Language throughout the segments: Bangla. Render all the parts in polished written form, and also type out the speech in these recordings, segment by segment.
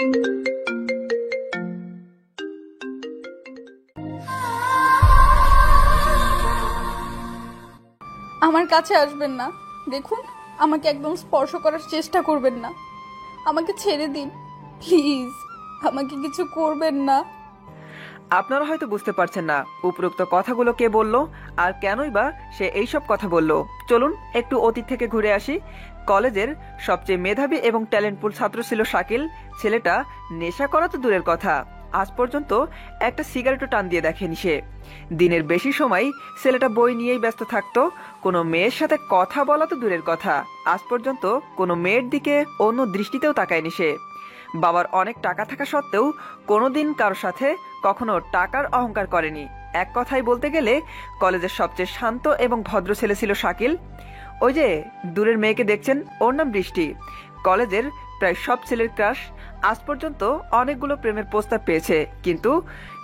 আমার কাছে আসবেন না, দেখুন আমাকে একদম স্পর্শ করার চেষ্টা করবেন না, আমাকে ছেড়ে দিন প্লিজ, আমাকে কিছু করবেন না। আপনারা হয়তো বুঝতে পারছেন না উপরোক্ত কথাগুলো কে বলল আর কেনই বা সে এইসব কথা বলল। চলুন একটু অতীত থেকে ঘুরে আসি। কলেজের সবচেয়ে মেধাবী এবং ট্যালেন্টফুল ছাত্র ছিল শাকিল। ছেলেটা নেশা করা তো দূরের কথা, আজ পর্যন্ত একটা সিগারেটও টান দিয়ে দেখেনি সে। দিনের বেশি সময় ছেলেটা বই নিয়েই ব্যস্ত থাকতো। কোনো মেয়ের সাথে কথা বলা তো দূরের কথা, আজ পর্যন্ত কোনো মেয়ের দিকে অন্য দৃষ্টিতেও তাকায়নি সে। বাবার অনেক টাকা থাকা সত্ত্বেও কোনোদিন কারোর সাথে কখনো টাকার অহংকার করেনি। এক কথায় বলতে গেলে কলেজের সবচেয়ে শান্ত এবং ভদ্র ছেলে ছিল শাকিল। ওই যে দূরের মেয়েকে দেখছেন, ওর নাম বৃষ্টি। কলেজের প্রায় সব ছেলের ক্রাশ। আজ পর্যন্ত অনেকগুলো প্রেমের প্রস্তাব পেয়েছে, কিন্তু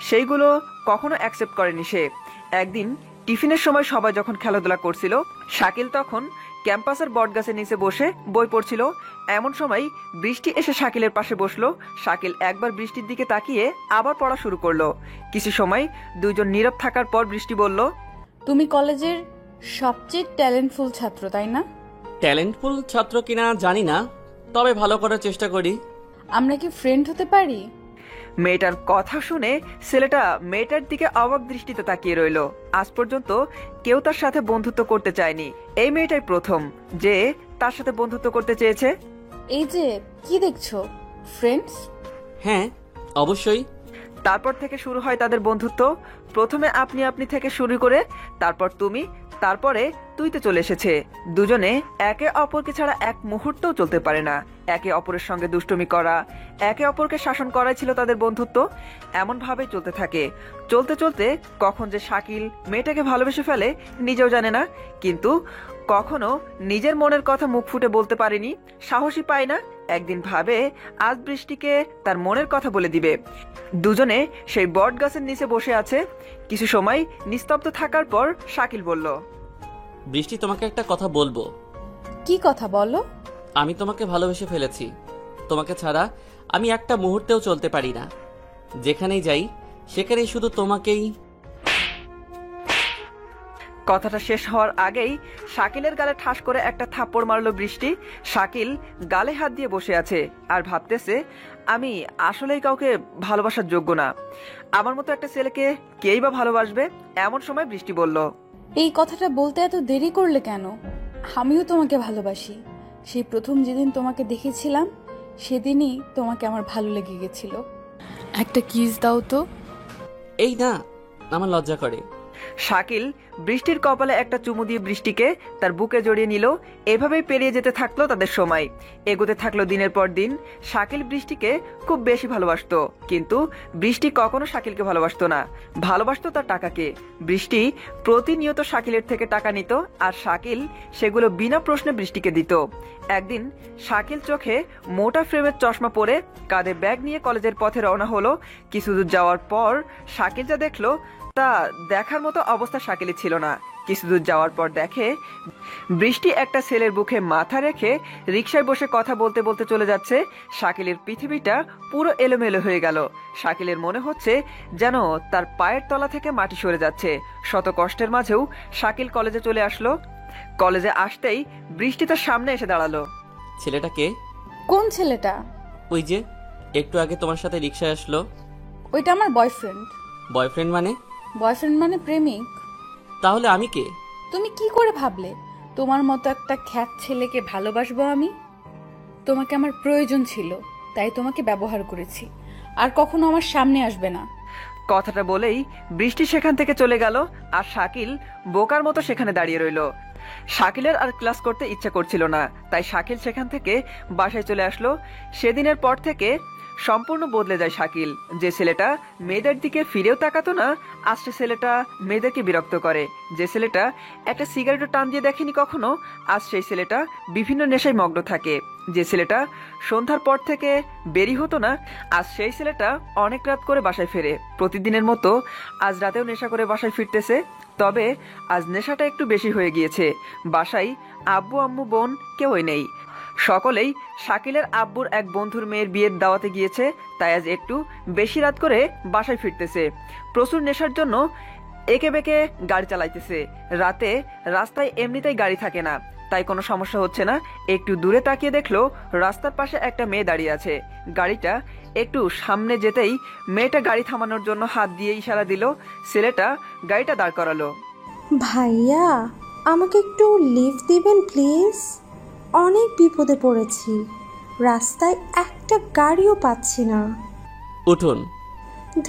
সেইগুলো কখনো অ্যাকসেপ্ট করেনি সে। একদিন টিফিনের সময় সবাই যখন খেলাধুলা করছিল, শাকিল তখন ক্যাম্পাসের বটগাছের নিচে বসে বই পড়ছিল। এমন সময় বৃষ্টি এসে শাকিলের পাশে বসলো। শাকিল একবার বৃষ্টির দিকে তাকিয়ে আবার পড়া শুরু করলো। কিছু সময় দুইজন নীরব থাকার পর বৃষ্টি বলল, তুমি কলেজের সবচেয়ে ট্যালেন্টফুল ছাত্র, তাই না? ট্যালেন্টফুল ছাত্র কিনা জানি না, তবে ভালো করার চেষ্টা করি। আমরা কি ফ্রেন্ড হতে পারি? মেয়েটার কথা শুনে ছেলেটা মেয়েটার দিকে অবাক দৃষ্টিতে তাকিয়ে রইল। আজ পর্যন্ত কেউ তার সাথে বন্ধুত্ব করতে চায়নি, এই মেয়েটাই প্রথম যে তার সাথে বন্ধুত্ব করতে চেয়েছে। এই যে কি দেখছো, ফ্রেন্ডস? হ্যাঁ, অবশ্যই। তারপর থেকে শুরু হয় তাদের বন্ধুত্ব। প্রথমে আপনি আপনি থেকে শুরু করে তারপর তুমি, তারপরে তুইতে চলে এসেছে। দুজনে একে অপরকে ছাড়া এক মুহূর্তও চলতে পারে না। একে অপরের সঙ্গে দুষ্টুমি করা, একে অপরকে শাসন করাই ছিল তাদের বন্ধুত্ব। এমন ভাবেই চলতে থাকে। চলতে চলতে কখন যে শাকিল মেয়েটাকে ভালোবেসে ফেলে নিজেও জানে না, কিন্তু কখনো নিজের মনের কথা মুখ ফুটে বলতে পারেনি, সাহসী পায় না। একদিন ভাবে আজ বৃষ্টিকে তার মনের কথা বলে দিবে। দুজনে সেই বট গাছের নিচে বসে আছে। কিছু সময় নিস্তব্ধ থাকার পর শাকিল বলল, বৃষ্টি, তোমাকে একটা কথা বলবো। কি কথা বলো? আমি তোমাকে ভালোবেসে ফেলেছি। তোমাকে ছাড়া আমি একটা মুহূর্তেও চলতে পারি না। যেখানেই যাই সেখানেই শুধু তোমাকেই। কথাটা শেষ হওয়ার আগেই শাকিলের গালে ঠাস করে একটা থাপ্পড় মারল বৃষ্টি। শাকিল গালে হাত দিয়ে বসে আছে আর ভাবতেছে, আমি আসলেই কাউকে ভালোবাসার যোগ্য না। আমার মতো একটা ছেলেকে কেই বা ভালোবাসবে? এমন সময় বৃষ্টি বলল, এই কথাটা বলতে এত দেরি করলে কেন? আমিও তোমাকে ভালোবাসি। সেই প্রথম যেদিন তোমাকে দেখেছিলাম সেদিনই তোমাকে আমার ভালো লেগে গেছিল। একটা কিস দাও তো। এই না, আমার লজ্জা করে। শাকিল বৃষ্টির কপালে একটা চুমু দিয়ে বৃষ্টিকে তার বুকে জড়িয়ে নিল। এভাবেই পেরিয়ে যেতে থাকলো তাদের সময়। এগোতে থাকলো দিনের পর দিন। শাকিল বৃষ্টিকে খুব বেশি ভালোবাসতো, কিন্তু বৃষ্টি কখনো শাকিলকে ভালোবাসতো না, ভালোবাসতো তার টাকাকে। বৃষ্টি প্রতিনিয়ত শাকিলের থেকে টাকা নিত আর শাকিল সেগুলো বিনা প্রশ্নে বৃষ্টিকে দিত। একদিন শাকিল চোখে মোটা ফ্রেমের চশমা পরে কাঁধে ব্যাগ নিয়ে কলেজের পথে রওনা হলো। কিছু দূর যাওয়ার পর শাকিল যা দেখলো তা দেখার মতো অবস্থা শাকিলের ছিল না। কিছু দূর যাওয়ার পর দেখে বৃষ্টি একটা ছেলের বুকে মাথা রেখে রিকশায় বসে কথা বলতে বলতে চলে যাচ্ছে। শাকিলের পৃথিবীটা পুরো এলোমেলো হয়ে গেল। শাকিলের মনে হচ্ছে যেন তার পায়ের তলা থেকে মাটি সরে যাচ্ছে। শত কষ্টের মাঝেও শাকিল কলেজে চলে আসলো। কলেজে আসতেই বৃষ্টি তার সামনে এসে দাঁড়ালো। ছেলেটাকে? কোন ছেলেটা? ওই যে একটু আগে তোমার সাথে রিকশায় আসলো। ওইটা আমার বয়ফ্রেন্ড। বয়ফ্রেন্ড মানে? বয়ফ্রেন্ড মানে প্রেমিক। তাহলে আমি কে? তুমি কি করে ভাবলে তোমার মতো একটা খ্যাত ছেলেকে ভালোবাসবো আমি? তোমাকে আমার প্রয়োজন ছিল, তাই তোমাকে ব্যবহার করেছি। আর কখনো আমার সামনে আসবে না। কথাটা বলেই বৃষ্টি সেখান থেকে চলে গেল আর শাকিল বোকার মতো সেখানে দাঁড়িয়ে রইল। শাকিলের আর ক্লাস করতে ইচ্ছা করছিল না, তাই শাকিল সেখান থেকে বাসায় চলে আসলো। সেদিনের পর থেকে সম্পূর্ণ বদলে যায় শাকিল। যে ছেলেটা মেয়েদের দিকে ফিরেও তাকাতো না, আজ সে ছেলেটা মেয়েদেরকে বিরক্ত করে। যে ছেলেটা একটা সিগারেটও টান দিয়ে দেখেনি কখনো, আজ সেই ছেলেটা বিভিন্ন নেশায় মগ্ন থাকে। যে ছেলেটা সন্ধ্যার পর থেকে বেরি হতো না, আজ সেই ছেলেটা অনেক রাত করে বাসায় ফেরে। প্রতিদিনের মতো আজ রাতেও নেশা করে বাসায় ফিরতেছে, তবে আজ নেশাটা একটু বেশি হয়ে গিয়েছে। বাসায় আব্বু আম্মু বোন কেউই নেই। সকলেই শাকিলের আব্বুর এক বন্ধুর মেয়ের বিয়ের দাওয়াতে গিয়েছে, তাই আজ একটু বেশি রাত করে বাসায় ফিরতেছে। প্রচুর নেশার জন্য একে বেঁকে গাড়ি চালাইতেছে। রাতে রাস্তায় এমনিতেই গাড়ি থাকে না, তাই কোনো সমস্যা হচ্ছে না। একটু দূরে তাকিয়ে দেখলো রাস্তার পাশে একটা মেয়ে দাঁড়িয়ে আছে। গাড়িটা একটু সামনে যেতেই মেয়েটা গাড়ি থামানোর জন্য হাত দিয়ে ইশারা দিল। ছেলেটা গাড়িটা দাঁড় করালো। ভাইয়া, আমাকে একটু লিফট দিবেন প্লিজ? অনেক বিপদে পড়েছি, রাস্তায় একটা গাড়িও পাচ্ছি না। উঠুন।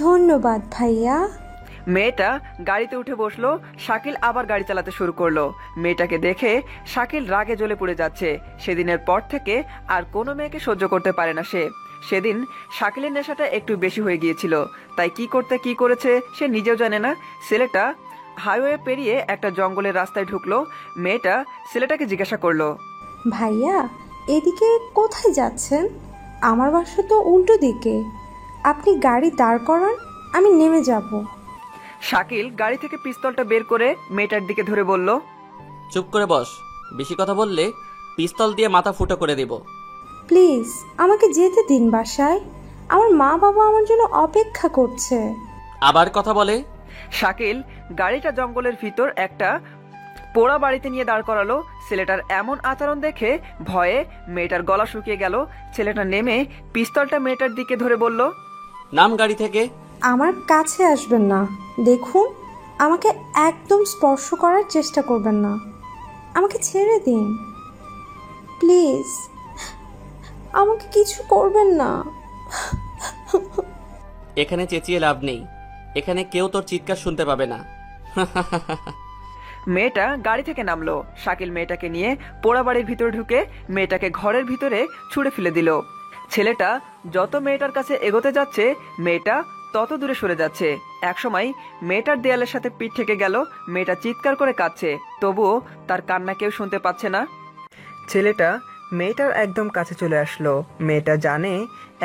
ধন্যবাদ ভাইয়া। মেয়েটা গাড়িতে উঠে বসলো। শাকিল আবার গাড়ি চালাতে শুরু করলো। মেয়েটাকে দেখে শাকিল রাগে জ্বলে পড়ে যাচ্ছে। সেদিনের পর থেকে আর কোনো মেয়েকে সহ্য করতে পারে না সে। সেদিন শাকিলের নেশাটা একটু বেশি হয়ে গিয়েছিল, তাই কি করেছে সে নিজেও জানে না। ছেলেটা হাইওয়ে পেরিয়ে একটা জঙ্গলের রাস্তায় ঢুকলো। মেয়েটা ছেলেটাকে জিজ্ঞাসা করলো, ভাইয়া, এদিকে কোথায় যাচ্ছেন? আমার বাসা তো উল্টো দিকে। আপনি গাড়ি দাঁড় করান, আমি নেমে যাব। শাকিল গাড়ি থেকে পিস্তলটা বের করে মেয়েটার দিকে ধরে বলল, চুপ করে বস, বেশি কথা বললে পিস্তল দিয়ে মাথা ফুটো করে দেব। প্লিজ আমাকে যেতে দিন বাসায়। আমার মা বাবা আমার জন্য অপেক্ষা করছে। আবার কথা বলে। শাকিল গাড়িটা জঙ্গলের ভিতর একটা পোড়া বাড়িতে নিয়ে দাঁড় করালো। ছেলেটার এমন আচরণ দেখে ভয়ে মেয়েটার গলা শুকিয়ে গেল। ছেলেটা নেমে পিস্তলটা মেয়েটার দিকে ধরে বলল, নাম গাড়ি থেকে। আমার কাছে আসবেন না। দেখুন, আমাকে একদম স্পর্শ করার চেষ্টা করবেন না। আমাকে ছেড়ে দিন প্লিজ। আমাকে কিছু করবেন না। এখানে চেঁচিয়ে লাভ নেই, এখানে কেউ তোর চিৎকার শুনতে পাবে না। মেয়েটা গাড়ি থেকে নামলো। শাকিল মেয়েটাকে নিয়ে পোড়া বাড়ির ভিতরে ঢুকে মেয়েটাকে ঘরের ভিতরে ছুঁড়ে ফেলে দিল। ছেলেটা যত মেয়েটার কাছে এগোতে যাচ্ছে মেয়েটা তত দূরে সরে যাচ্ছে। একসময় মেয়েটার দেয়ালের সাথে পিঠ থেকে গেল। মেয়েটা চিৎকার করে কাঁদছে, তবুও তার কান্না কেউ শুনতে পাচ্ছে না। ছেলেটা মেয়েটার একদম কাছে চলে আসলো। মেয়েটা জানে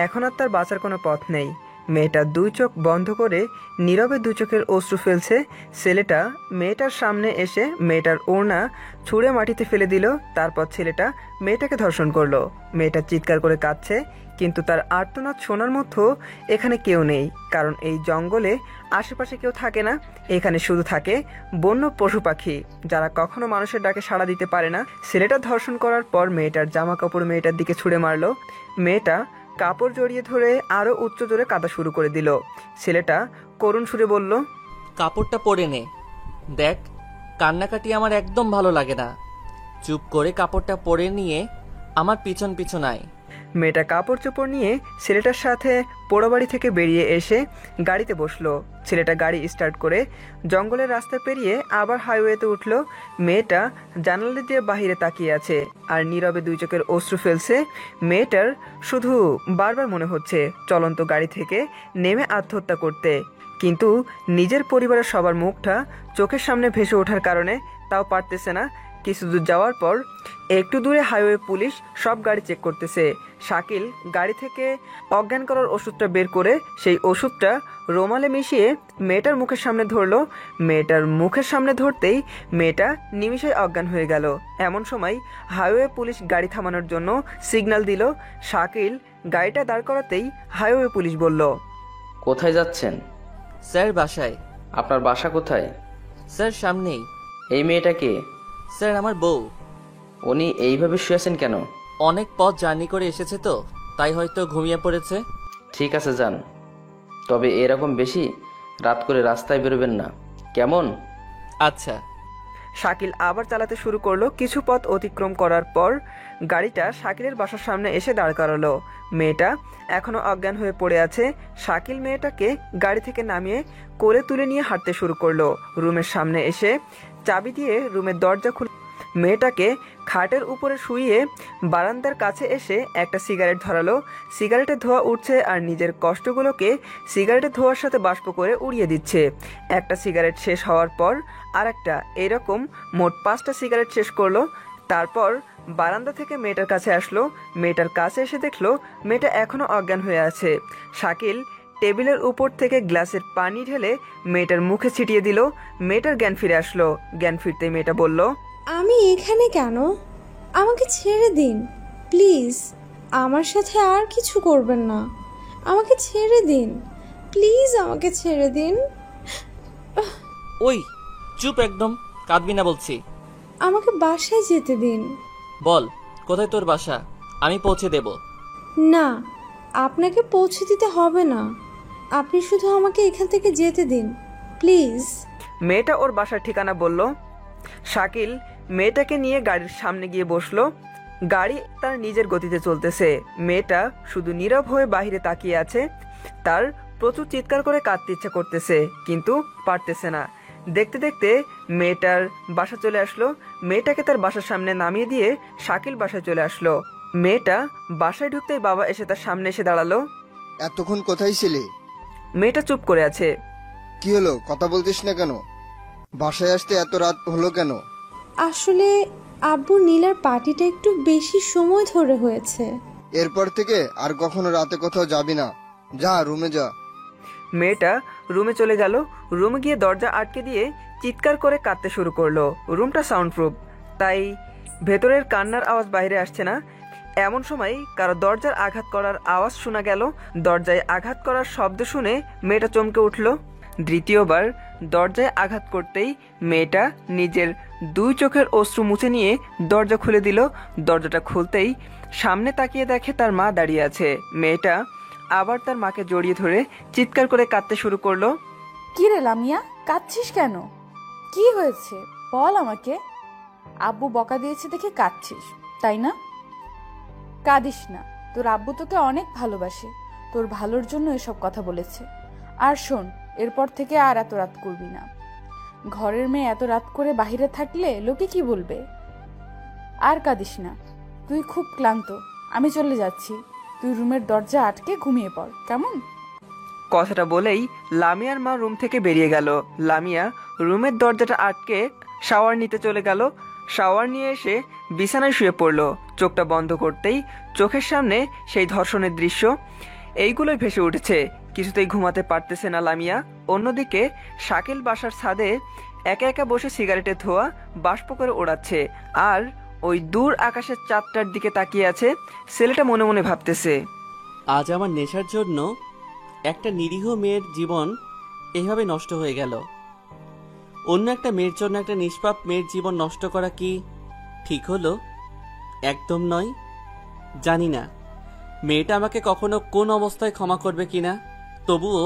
এখন আর তার বাঁচার কোনো পথ নেই। মেয়েটা দুই চোখ বন্ধ করে নীরবে দু চোখের অশ্রু ফেলছে। ছেলেটা মেয়েটার সামনে এসে মেয়েটার ওড়না ছুঁড়ে মাটিতে ফেলে দিল। তারপর ছেলেটা মেয়েটাকে ধর্ষণ করলো। মেয়েটা চিৎকার করে কাঁদছে, কিন্তু তার আর্তনাদ শোনার মতো এখানে কেউ নেই, কারণ এই জঙ্গলে আশেপাশে কেউ থাকে না। এখানে শুধু থাকে বন্য পশু পাখি, যারা কখনো মানুষের ডাকে সাড়া দিতে পারে না। ছেলেটা ধর্ষণ করার পর মেয়েটার জামা কাপড় মেয়েটার দিকে ছুঁড়ে মারলো। মেয়েটা কাপড় জড়িয়ে ধরে আরো উচ্চ জোরে কাঁদা শুরু করে দিল। ছেলেটা করুণ সুরে বলল, কাপড়টা পরে নে। দেখ, কান্নাকাটি আমার একদম ভালো লাগে না। চুপ করে কাপড়টা পরে নিয়ে আমার পিছন পিছন আয়। মেয়েটা কাপড় চোপড় নিয়ে ছেলেটার সাথে পোড়াবাড়ি থেকে বেরিয়ে এসে গাড়িতে বসলো। ছেলেটা গাড়ি স্টার্ট করে জঙ্গলের রাস্তা পেরিয়ে আবার হাইওয়েতে উঠলো। মেয়েটা জানালা দিয়ে বাহিরে তাকিয়ে আছে আর নীরবে দুই চোখের অশ্রু ফেলছে। মেয়েটার শুধু বারবার মনে হচ্ছে চলন্ত গাড়ি থেকে নেমে আত্মহত্যা করতে, কিন্তু নিজের পরিবারের সবার মুখটা চোখের সামনে ভেসে ওঠার কারণে তাও পারতেছে না। কিছু দূর যাওয়ার পর একটু দূরে হাইওয়ে পুলিশ সব গাড়ি চেক করতেছে। শাকিল গাড়ি থেকে অজ্ঞান করার ওষুধটা বের করে সেই ওষুধটা রোমালে মিশিয়ে মেয়েটার মুখের সামনে ধরলো। মেয়েটার মুখের সামনে ধরতেই মেয়েটা নিমিষেই অজ্ঞান হয়ে গেল। এমন সময় হাইওয়ে পুলিশ গাড়ি থামানোর জন্য সিগন্যাল দিল। শাকিল গাড়িটা দাঁড় করাতেই হাইওয়ে পুলিশ বলল, কোথায় যাচ্ছেন? স্যার বাসায়। আপনার বাসা কোথায়? স্যার সামনেই। এই মেয়েটাকে? স্যার আমার বউ। উনি এইভাবে শুয়েছেন কেন? অনেক পথ জার্নি করে এসেছে তো, তাই হয়তো ঘুমিয়ে পড়েছে। ঠিক আছে, যান। তবে এরকম বেশি রাত করে রাস্তায় বেরোবেন না, কেমন? আচ্ছা। শাকিল আবার চালাতে শুরু করলো। কিছু পথ অতিক্রম করার পর গাড়িটা শাকিলের বাসার সামনে এসে দাঁড় করালো। মেয়েটা এখনো অজ্ঞান হয়ে পড়ে আছে। শাকিল মেয়েটাকে গাড়ি থেকে নামিয়ে কোলে তুলে নিয়ে হাঁটতে শুরু করলো। রুমের সামনে এসে চাবি দিয়ে রুমের দরজা খুলে মেয়েটাকে খাটের উপরে শুইয়ে বারান্দার কাছে এসে একটা সিগারেট ধরালো। সিগারেটের ধোঁয়া উঠছে আর নিজের কষ্টগুলোকে সিগারেটের ধোঁয়ার সাথে বাষ্প করে উড়িয়ে দিচ্ছে। একটা সিগারেট শেষ হওয়ার পর আর একটা, এরকম মোট 5টা সিগারেট শেষ করলো। তারপর বারান্দা থেকে মেয়েটার কাছে আসলো। মেয়েটার কাছে এসে দেখলো মেয়েটা এখনো অজ্ঞান হয়ে আছে। শাকিল টেবিলের উপর থেকে গ্লাসের পানি ঢেলে মেয়েটার মুখে ছিটিয়ে দিল। মেয়েটার জ্ঞান ফিরে আসলো। জ্ঞান ফিরতে মেয়েটা বলল, আমি এখানে কেন? আমাকে ছেড়ে দিন প্লিজ আমার সাথে আর কিছু করবেন না, আমাকে ছেড়ে দিন, প্লিজ আমাকে ছেড়ে দিন। ওই চুপ একদম, কাঁদবি না বলছি। আমাকে বাসায় যেতে দিন। বল কোথায় তোর বাসা, আমি পৌঁছে দেব। না, আপনাকে পৌঁছে দিতে হবে না, আপনি শুধু আমাকে এখান থেকে যেতে দিন প্লিজ। মেয়েটা ওর বাসার ঠিকানা বলল। শাকিল মেয়েটাকে নিয়ে গাড়ির সামনে গিয়ে বসলো। গাড়ি তার নিজের গতিতে চলতেছে। মেয়েটা শুধু নীরব হয়ে বাইরে তাকিয়ে আছে। তার প্রচুর চিৎকার করে কাঁদতে ইচ্ছা করতেছে, কিন্তু পারতেছে না। দেখতে দেখতে মেয়েটার বাসা চলে আসলো। মেয়েটাকে তার বাসার সামনে নামিয়ে দিয়ে শাকিল বাসায় চলে আসলো। মেয়েটা বাসায় ঢুকতেই বাবা এসে তার সামনে এসে দাঁড়ালো। এতক্ষণ কোথায় ছিলে? মেয়েটা চুপ করে আছে। কি হলো, কথা বলতিস না কেন? বাসায় আসতে এত রাত হলো কেন? আসলে আব্বু নীলার পার্টিটা একটু বেশি সময় ধরে হয়েছে। এরপর থেকে আর কখনো রাতে কোথাও যাবি না, যা রুমে যা। মেয়েটা রুমে চলে গেল। রুমে গিয়ে দরজা আটকে দিয়ে চিৎকার করে কাঁদতে শুরু করলো। রুমটা সাউন্ড প্রুফ, তাই ভেতরের কান্নার আওয়াজ বাইরে আসছে না। এমন সময় কারো দরজার আঘাত করার আওয়াজ শোনা গেল। দরজায় আঘাত করার শব্দ শুনে মেয়েটা চমকে উঠল। দ্বিতীয়বার দরজায় আঘাত করতেই মেয়েটা নিজের 2 চোখের অশ্রু মুছে নিয়ে দরজা খুলে দিল। দরজাটা খুলতেই সামনে তাকিয়ে দেখে তার মা দাঁড়িয়ে আছে। মেয়েটা আবার তার মাকে জড়িয়ে ধরে চিৎকার করে কাঁদতে শুরু করলো। কি রে লামিয়া, কাঁদছিস কেন? কি হয়েছে বল আমাকে। আব্বু বকা দিয়েছে দেখে কাঁদছিস, তাই না? কাঁদিস না, তোর আব্বু তোকে অনেক ভালোবাসে, তোর ভালোর জন্য এসব কথা বলেছে। আর শোন, এরপর থেকে আর এত রাত করবি না। ঘরের মেয়ে এত রাত করে বাহিরে থাকলে লোকে কি বলবে? আর কাঁদিস না, তুই খুব ক্লান্ত, আমি চলে যাচ্ছি। তুই রুমের দরজা আটকে ঘুমিয়ে পড়, কেমন? কথাটা বলেই লামিয়ার মা রুম থেকে বেরিয়ে গেল। লামিয়া রুমের দরজাটা আটকে শাওয়ার নিতে চলে গেল। শাওয়ার নিয়ে এসে বিছানায় শুয়ে পড়ল। চোখটা বন্ধ করতেই চোখের সামনে সেই ধর্ষণের দৃশ্য এইগুলোই ভেসে উঠেছে। কিছুতেই ঘুমাতে পারতেছে না লামিয়া। অন্যদিকে শাকিল বাসার ছাদে একা একা বসে সিগারেটের ধোঁয়া বাষ্প করে ওড়াচ্ছে, আর ওই দূর আকাশের চাঁদটার দিকে তাকিয়ে আছে। ছেলেটা মনে মনে ভাবতেছে, আজ আমার নেশার জন্য একটা নিরীহ মেয়ের জীবন এভাবে নষ্ট হয়ে গেল। অন্য একটা মেয়ের জন্য একটা নিষ্পাপ মেয়ের জীবন নষ্ট করা কি ঠিক হলো? একদম নয়। জানি না মেয়েটা আমাকে কখনো কোন অবস্থায় ক্ষমা করবে কিনা, তবুও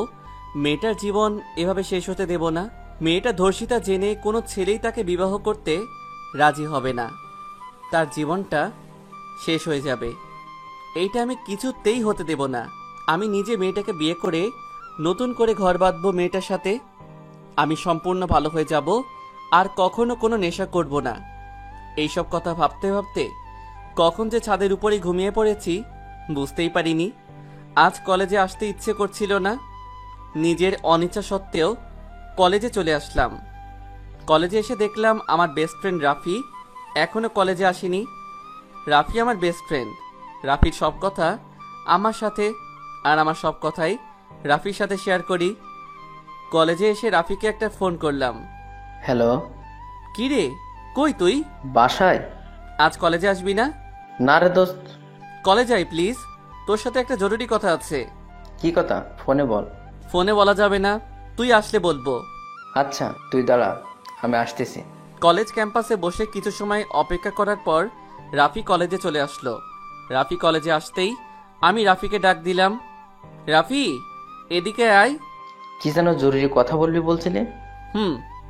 মেয়েটার জীবন এভাবে শেষ হতে দেব না। মেয়েটা ধর্ষিতা জেনে কোনো ছেলেই তাকে বিবাহ করতে রাজি হবে না, তার জীবনটা শেষ হয়ে যাবে। এইটা আমি কিছুতেই হতে দেব না। আমি নিজে মেয়েটাকে বিয়ে করে নতুন করে ঘর বাঁধবো মেয়েটার সাথে। আমি সম্পূর্ণ ভালো হয়ে যাব, আর কখনো কোনো নেশা করব না। এইসব কথা ভাবতে ভাবতে কখন যে ছাদের উপরেই ঘুমিয়ে পড়েছি বুঝতেই পারিনি। আজ কলেজে আসতে ইচ্ছে করছিল না, নিজের অনিচ্ছা সত্ত্বেও কলেজে চলে আসলাম। কলেজে এসে দেখলাম আমার বেস্ট ফ্রেন্ড রাফি এখনো কলেজে আসেনি। রাফি আমার বেস্ট ফ্রেন্ড। রাফির সব কথা আমার সাথে, আর আমার সব কথাই রাফির সাথে শেয়ার করি। কলেজে এসে রাফিকে একটা ফোন করলাম। হ্যালো। কি রে, কই তুই? বাসায়। আজ কলেজে আসবি না? না রে দোস্ত। কলেজ আই প্লিজ, তোর সাথে একটা জরুরি কথা আছে। কি কথা, ফোনে বল। ফোনে বলা যাবে না, তুই আসলে বলবো। আচ্ছা তুই দাঁড়া, আমি আসতেছি। কলেজ ক্যাম্পাসে বসে কিছু সময় অপেক্ষা করার পর রাফি কলেজে চলে আসলো। রাফি কলেজে আসতেই আমি রাফিকে ডাক দিলাম, রাফি এদিকে আয়। কি যেন জরুরি কথা বলবি বলছিলে?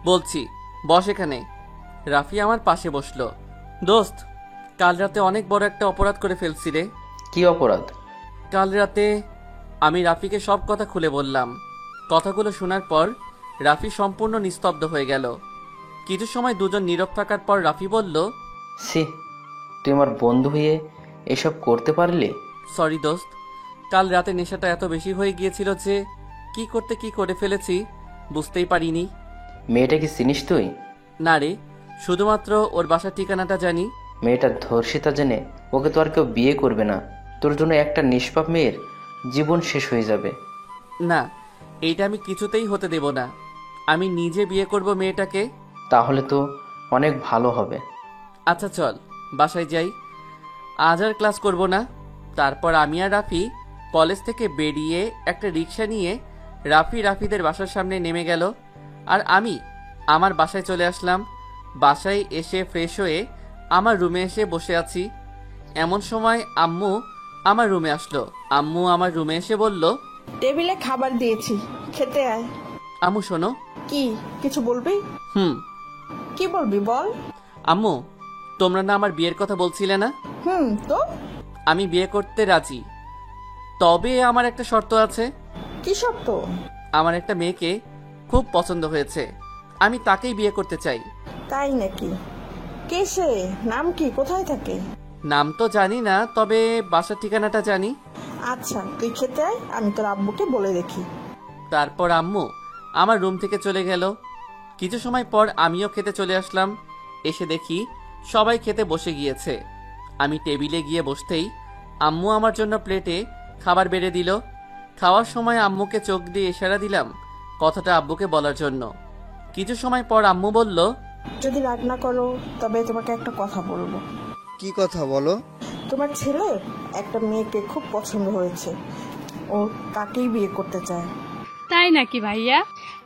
বলছি, বস এখানে। রাফি আমার পাশে বসলো। দোস্ত, কাল রাতে অনেক বড় একটা অপরাধ করে ফেলছি রে। কি অপরাধ? কাল রাতে আমি রাফিকে সব কথা খুলে বললাম। কথাগুলো শোনার পর রাফি সম্পূর্ণ নিস্তব্ধ হয়ে গেল। কিছু সময় দুজন নীরব থাকার পর রাফি বলল, সি, তুই আমার বন্ধু হয়ে এসব করতে পারলি? সরি দোস্ত, কাল রাতে নেশাটা এত বেশি হয়ে গিয়েছিল যে কি করতে কি করে ফেলেছি বুঝতেই পারিনি। মেয়েটা কি চিনিস তুই? না রে, শুধুমাত্র ওর বাসার ঠিকানাটা জানি। মেয়েটা ধর্ষিতা জেনে ওকে তো আর কেউ বিয়ে করবে না। তোর জন্য একটা নিষ্পাপ মেয়ের জীবন শেষ হয়ে যাবে। না, এইটা আমি কিছুতেই হতে দেব না। আমি নিজে বিয়ে করব মেয়েটাকে। তাহলে তো অনেক ভালো হবে। আচ্ছা চল বাসায় যাই। আজ আর ক্লাস করব না। তারপর আমি আর রাফি কলেজ থেকে বেরিয়ে একটা রিক্সা নিয়ে রাফিদের বাসার সামনে নেমে গেল, আর আমি আমার বাসায় চলে আসলাম। বাসায় এসে ফ্রেশ হয়ে আমার রুমে এসে বসে আছি। এমন সময় আম্মু আমার রুমে আসলো। আম্মু আমার রুমে এসে বলল, টেবিলে খাবার দিয়েছি, খেতে আয়। আম্মু শোনো। কি কিছু বলবি? হুম। কি বলবি বল। আম্মু, তোমরা না আমার বিয়ের কথা বলছিলে না? তো আমি বিয়ে করতে রাজি, তবে আমার একটা শর্ত আছে। কি শর্ত? আমার একটা মেয়েকে খুব পছন্দ হয়েছে, আমি তাকেই বিয়ে করতে চাই। তাই নাকি? কে সে? নাম কি? কোথায় থাকে? নাম তো জানি না, তবে বাসার ঠিকানাটা জানি। আচ্ছা, তুই খেতে আয়, আমি তোর আব্বুকে বলে দেখি। তারপর আম্মু আমার রুম থেকে চলে গেল। কিছু সময় পর আমিও খেতে চলে আসলাম। এসে দেখি সবাই খেতে বসে গিয়েছে। আমি টেবিলে গিয়ে বসতেই আম্মু আমার জন্য প্লেটে খাবার বেড়ে দিল। খাওয়ার সময় আম্মুকে চোখ দিয়ে ইশারা দিলাম কথাটা আব্বুকে বলার জন্য। কিছু সময় পর আম্মু বলল, যদি রাগ না করো তবে তোমাকে একটা কথা বলবো। কি কথা বলো? তোমার ছেলে একটা মেয়েকে খুব পছন্দ হয়েছে, ও তাকেই বিয়ে করতে চায়। তাই নাকি ভাইয়া?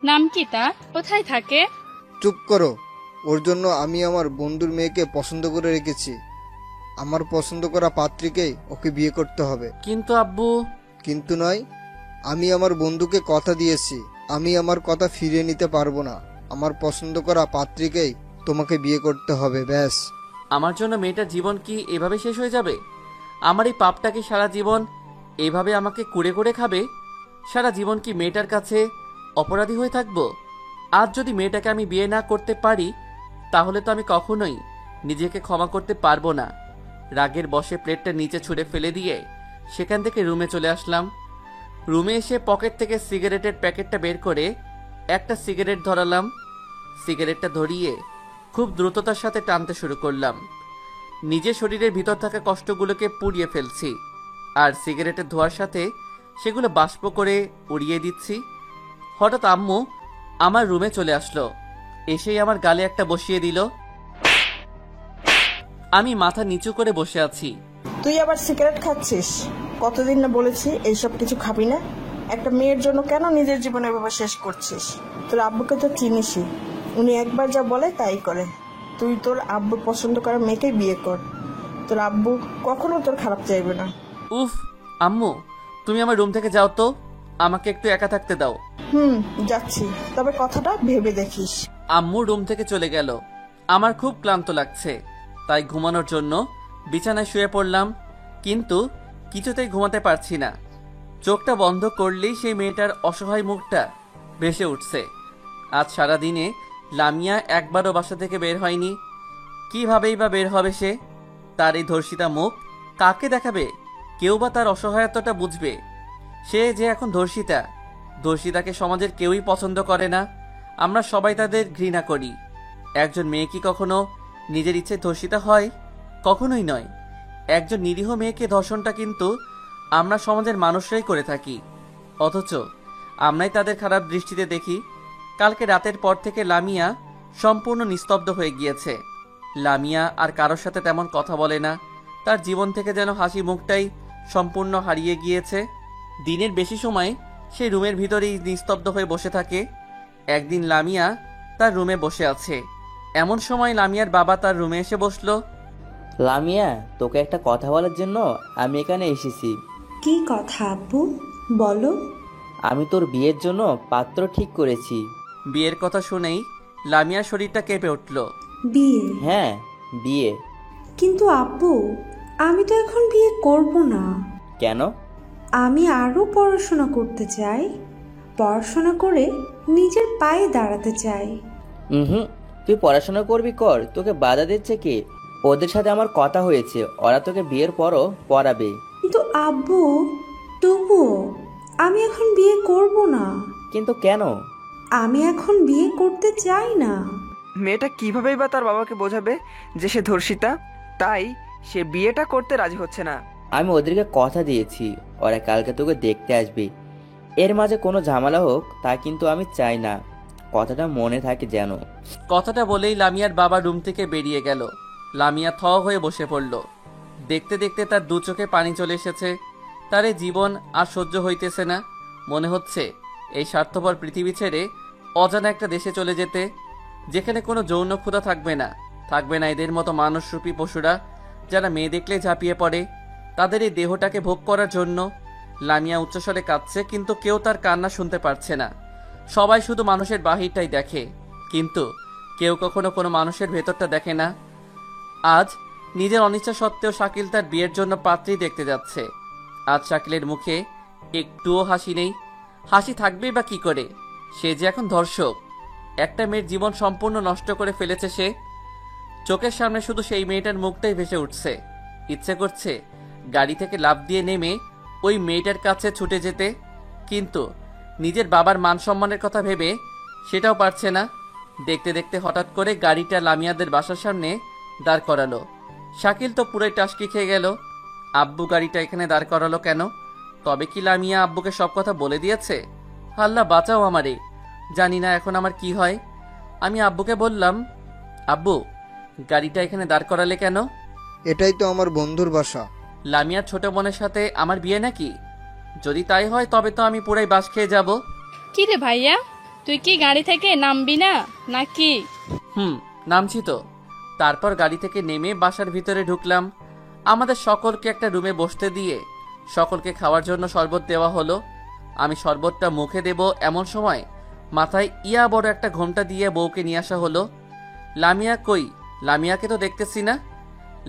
নাম কি তার? কোথায় থাকে? চুপ করো। ওর জন্য আমি আমার বন্ধুর মেয়েকে পছন্দ করে রেখেছি। আমার পছন্দ করা পাত্রীকেই ওকে বিয়ে করতে হবে। কিন্তু আব্বু। কিন্তু নয়, আমি আমার বন্ধুকে কথা দিয়েছি, আমি আমার কথা ফিরিয়ে নিতে পারবো না। আমার পছন্দ করা পাত্রীকেই তোমাকে বিয়ে করতে হবে, ব্যাস। আমার জন্য মেয়েটার জীবন কি এভাবে শেষ হয়ে যাবে? আমার এই পাপটা কি সারা জীবন এভাবে আমাকে কুড়ে কুড়ে খাবে? সারা জীবন কি মেয়েটার কাছে অপরাধী হয়ে থাকবো? আজ যদি মেয়েটাকে আমি বিয়ে না করতে পারি, তাহলে তো আমি কখনোই নিজেকে ক্ষমা করতে পারবো না। রাগের বশে প্লেটটা নিচে ছুঁড়ে ফেলে দিয়ে সেখান থেকে রুমে চলে আসলাম। রুমে এসে পকেট থেকে সিগারেটের প্যাকেটটা বের করে একটা সিগারেট ধরালাম। সিগারেটটা ধরিয়ে খুব দ্রুততার সাথে টানতে শুরু করলাম। নিজের শরীরের ভিতর থাকা কষ্টগুলোকে পুড়িয়ে ফেলছি, আর সিগারেটের ধোঁয়ার সাথে সেগুলো বাষ্প করে উড়িয়ে দিচ্ছি। হঠাৎ আম্মু আমার রুমে চলে আসলো। এসেই আমার গালে একটা বসিয়ে দিল। আমি মাথা নিচু করে বসে আছি। তুই আবার সিগারেট খাচ্ছিস? কতদিন না বলেছি এইসব কিছু খাবি না। একটা মেয়ের জন্য কেন নিজের জীবন এভাবে শেষ করছিস? তোর আব্বুকে তো চিনিসই, উনি একবার যা বলে তাই করে। তুই তোর আব্বুর পছন্দ করা মেয়েকেই বিয়ে কর, তোর আব্বু কখনো তোর খারাপ চাইবে না। উফ আম্মু, তুমি আমার রুম থেকে যাও তো, আমাকে একটু একা থাকতে দাও। যাচ্ছি, তবে কথাটা ভেবে দেখিস। আম্মু রুম থেকে চলে গেল। আমার খুব ক্লান্ত লাগছে, তাই ঘুমানোর জন্য বিছানায় শুয়ে পড়লাম, কিন্তু কিছুতেই ঘুমাতে পারছি না। চোখটা বন্ধ করলেই সেই মেয়েটার অসহায় মুখটা ভেসে উঠছে। আজ সারাদিনে লামিয়া একবারও বাসা থেকে বের হয়নি। কিভাবেই বা বের হবে সে? তার এই ধর্ষিতা মুখ কাকে দেখাবে? কেউ বা তার অসহায়তাটা বুঝবে? সে যে এখন ধর্ষিতাকে সমাজের কেউই পছন্দ করে না। আমরা সবাই তাদের ঘৃণা করি। একজন মেয়ে কি কখনো নিজের ইচ্ছে ধর্ষিতা হয়? কখনোই নয়। একজন নিরীহ মেয়েকে ধর্ষণটা কিন্তু আমরা সমাজের মানুষরাই করে থাকি, অথচ আমরাই তাদের খারাপ দৃষ্টিতে দেখি। কালকে রাতের পর থেকে লামিয়া সম্পূর্ণ নিস্তব্ধ হয়ে গিয়েছে। লামিয়া আর কারোর সাথে তেমন কথা বলে না। তার জীবন থেকে যেন হাসি মুখটাই সম্পূর্ণ হারিয়ে গিয়েছে। দিনের বেশি সময় সে রুমের ভিতরেই নিস্তব্ধ হয়ে বসে থাকে। একদিন লামিয়া তার রুমে বসে আছে, এমন সময় লামিয়ার বাবা তার রুমে এসে বসলো। লামিয়া, তোকে একটা কথা বলার জন্য আমি এখানে এসেছি। কি কথা আব্বু, বলো। আমি তোর বিয়ের জন্য পাত্র ঠিক করেছি। বিয়ের কথা শুনেই লামিয়ার শরীরটা কেঁপে উঠল। বিয়ে? হ্যাঁ, বিয়ে। কিন্তু আব্বু, আমি তো এখন বিয়ে করব না। কেন? আমি আরো পড়াশোনা করতে চাই, পড়াশোনা করে নিজের পায়ে দাঁড়াতে চাই। তুই পড়াশোনা করবি, কর, তোকে বাধা দিচ্ছে কে? ওদের সাথে আমার কথা হয়েছে, ওরা তোকে বিয়ের পরও পড়াবে। কিন্তু আব্বু, তবুও আমি এখন বিয়ে করব না। কিন্তু কেন? আমি এখন বিয়ে করতে চাই না। মেয়েটা কিভাবেই বা তার বাবাকে বোঝাবে যে সে ধর্ষিতা? তাই সে বিয়েটা করতে রাজি হচ্ছে না। আমি ওদেরকে কথা দিয়েছি, ওরা কালকে তোকে দেখতে আসবে। এর মাঝে কোনো ঝামেলা হোক তা কিন্তু আমি চাই না, কথাটা মনে থাকে যেন। কথাটা বলেই লামিয়ার বাবা রুম থেকে বেরিয়ে গেল। লামিয়া থ হয়ে বসে পড়ল। দেখতে দেখতে তার দু চোখে পানি চলে এসেছে। তার এই জীবন আর সহ্য হইতেছে না। মনে হচ্ছে এই স্বার্থপর পৃথিবী ছেড়ে অজানা একটা দেশে চলে যেতে, যেখানে কোনো যৌন ক্ষুধা থাকবে না, থাকবে না এদের মতো মানুষরূপী পশুরা যারা মেয়ে দেখলে ঝাঁপিয়ে পড়ে তাদের এই দেহটাকে ভোগ করার জন্য। লামিয়া উচ্চস্বরে কাঁদছে, কিন্তু কেউ তার কান্না শুনতে পারছে না। সবাই শুধু মানুষের বাহিরটাই দেখে, কিন্তু কেউ কখনো কোনো মানুষের ভেতরটা দেখে না। আজ নিজের অনিচ্ছা সত্ত্বেও শাকিল তার বিয়ের জন্য পাত্রী দেখতে যাচ্ছে। আজ শাকিলের মুখে একটুও হাসি নেই। হাসি থাকবেই বা কি করে? সে যে এখন ধর্ষক। একটা মেয়ের জীবন সম্পূর্ণ নষ্ট করে ফেলেছে সে। চোখের সামনে শুধু সেই মেয়েটার মুখটাই ভেসে উঠছে। ইচ্ছে করছে গাড়ি থেকে লাফ দিয়ে নেমে ওই মেয়েটার কাছে ছুটে যেতে, কিন্তু নিজের বাবার মান সম্মানের কথা ভেবে সেটাও পারছে না। দেখতে দেখতে হঠাৎ করে গাড়িটা লামিয়াদের বাসার সামনে দাঁড় করালো। শাকিল তো পুরোই টাসকি খেয়ে গেল। আব্বু গাড়িটা এখানে দাঁড় করালো কেন? তবে কি লামিয়া আব্বুকে সব কথা বলে দিয়েছে? আল্লাহ বাঁচাও আমারে, জানি না এখন আমার কি হয়। আমি আব্বুকে বললাম, আব্বু গাড়িটা এখানে দাঁড় করালে কেন? এটাই তো আমার বন্ধুর বাসা। লামিয়ার ছোট বোনের সাথে আমার বিয়ে নাকি? যদি তাই হয় তবে তো আমি পুরাই বাস খেয়ে যাব। কি রে ভাইয়া, তুই কি গাড়ি থেকে নামবি না নাকি? নামছি তো। তারপর গাড়ি থেকে নেমে বাসার ভিতরে ঢুকলাম। আমাদের সকলকে একটা রুমে বসতে দিয়ে সকলকে খাওয়ার জন্য শরবত দেওয়া হলো। আমি শরবতটা মুখে দেব এমন সময় মাথায় ইয়া বড় একটা ঘোমটা দিয়ে বউকে নিয়ে আসা হলো। লামিয়া কই? লামিয়াকে তো দেখতেছি না।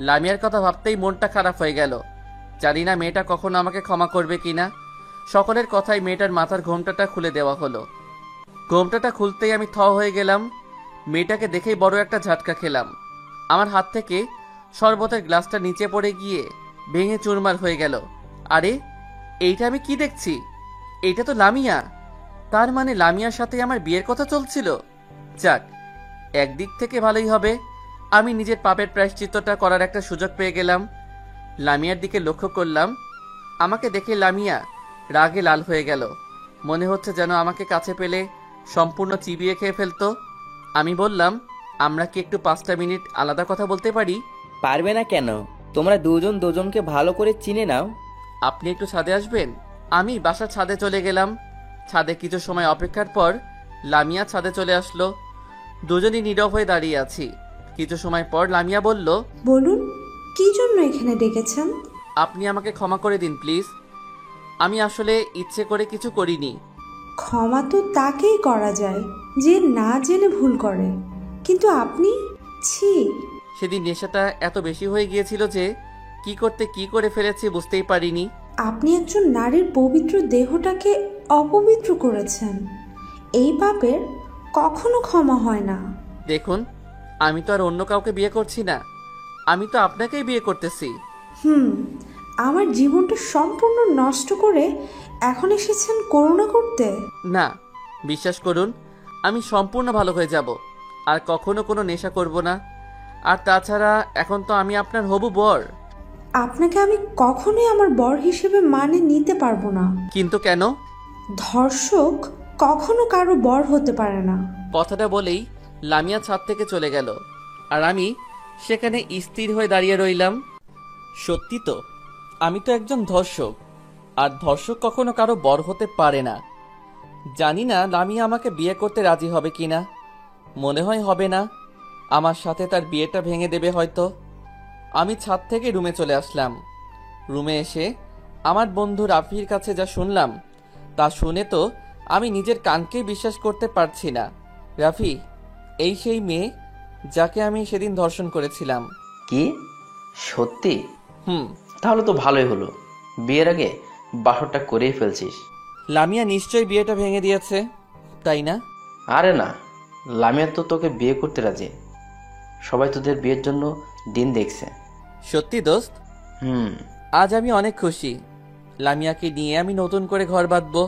লামিয়ার কথা ভাবতেই মনটা খারাপ হয়ে গেল। জানি না মেয়েটা কখনো আমাকে ক্ষমা করবে কিনা। সকলের কথাই মেয়েটার মাথার ঘোমটাটা খুলে দেওয়া হলো। ঘোমটাটা খুলতেই আমি থ হয়ে গেলাম। মেয়েটাকে দেখেই বড় একটা ঝাটকা খেলাম। আমার হাত থেকে শরবতের গ্লাসটা নিচে পড়ে গিয়ে ভেঙে চুরমার হয়ে গেল। আরে এইটা আমি কি দেখছি? এইটা তো লামিয়া। তার মানে লামিয়ার সাথে আমার বিয়ের কথা চলছিল। যাক, একদিক থেকে ভালোই হবে, আমি নিজের পাপের প্রায়শ্চিত্তটা করার একটা সুযোগ পেয়ে গেলাম। লামিয়ার দিকে লক্ষ্য করলাম। আমাকে দেখে লামিয়া রাগে লাল হয়ে গেল। মনে হচ্ছে যেন আমাকে কাছে পেলে সম্পূর্ণ চিবিয়ে খেয়ে ফেলতো। আমি বললাম, আমরা কি একটু 5টা মিনিট আলাদা কথা বলতে পারি? পারবে না কেন? তোমরা দুজন দুজনকে ভালো করে চিনে নাও। আপনি একটু ছাদে আসবেন? আমি বাসার ছাদে চলে গেলাম। ছাদে কিছু সময় অপেক্ষার পর লামিয়া ছাদে চলে আসলো। দুজনই নীরব হয়ে দাঁড়িয়ে আছি। কিছু সময় পর লামিয়া বলল, বলুন, কি জন্য এখানে ডেকেছেন? আপনি আমাকে ক্ষমা করে দিন প্লিজ। আমি আসলে ইচ্ছে করে কিছু করিনি। ক্ষমা তো তাকেই করা যায় যে না জেনে ভুল করে, কিন্তু আপনি, ছি। সেদিন নেশাটা এত বেশি হয়ে গিয়েছিল যে কি করতে কি করে ফেলেছি বুঝতেই পারিনি। আপনি একজন নারীর পবিত্র দেহটাকে অপবিত্র করেছেন। এই পাপের কখনো ক্ষমা হয় না। দেখুন, আমি তো আর অন্য কাউকে বিয়ে করছি না, আমি তো আপনাকেই বিয়ে করতেছি। আমার জীবনটা সম্পূর্ণ নষ্ট করে এখন এসেছেন করুণা করতে? না, বিশ্বাস করুন, আমি সম্পূর্ণ ভালো হয়ে যাব, আর কখনো কোনো নেশা করব না। আর তাছাড়া এখন তো আমি আপনার হবু বর। আপনাকে আমি কখনোই আমার বর হিসেবে মানে নিতে পারবো না। কিন্তু কেন? ধর্ষক কখনো কারো বর হতে পারে না। কথাটা বলেই লামিয়া ছাদ থেকে চলে গেল, আর আমি সেখানে স্থির হয়ে দাঁড়িয়ে রইলাম। সত্যি তো, আমি তো একজন ধর্ষক, আর ধর্ষক কখনো কারো বর হতে পারে না। জানি না লামিয়া আমাকে বিয়ে করতে রাজি হবে কিনা। মনে হয় হবে না। আমার সাথে তার বিয়েটা ভেঙে দেবে হয়তো। আমি ছাদ থেকে রুমে চলে আসলাম। রুমে এসে আমার বন্ধু রাফির কাছে যা শুনলাম তা শুনে তো আমি নিজের কানকেই বিশ্বাস করতে পারছি না। রাফি, এই সেই মেয়ে যাকে আমি সেদিন ধর্ষণ করেছিলাম। কি সত্যি? হুম। তাহলে তো ভালোই হলো, বিয়ের আগে বাসরটা করেই ফেলছিস। লামিয়া নিশ্চয়ই বিয়েটা ভেঙে দিয়েছে, তাই না? আরে না, লামিয়া তো তোকে বিয়ে করতে রাজি। সবাই তোদের বিয়ের জন্য দিন দেখছে। সত্যি দোস্ত? আজ আমি অনেক খুশি। লামিয়াকে নিয়ে আমি নতুন করে ঘর বাঁধবো,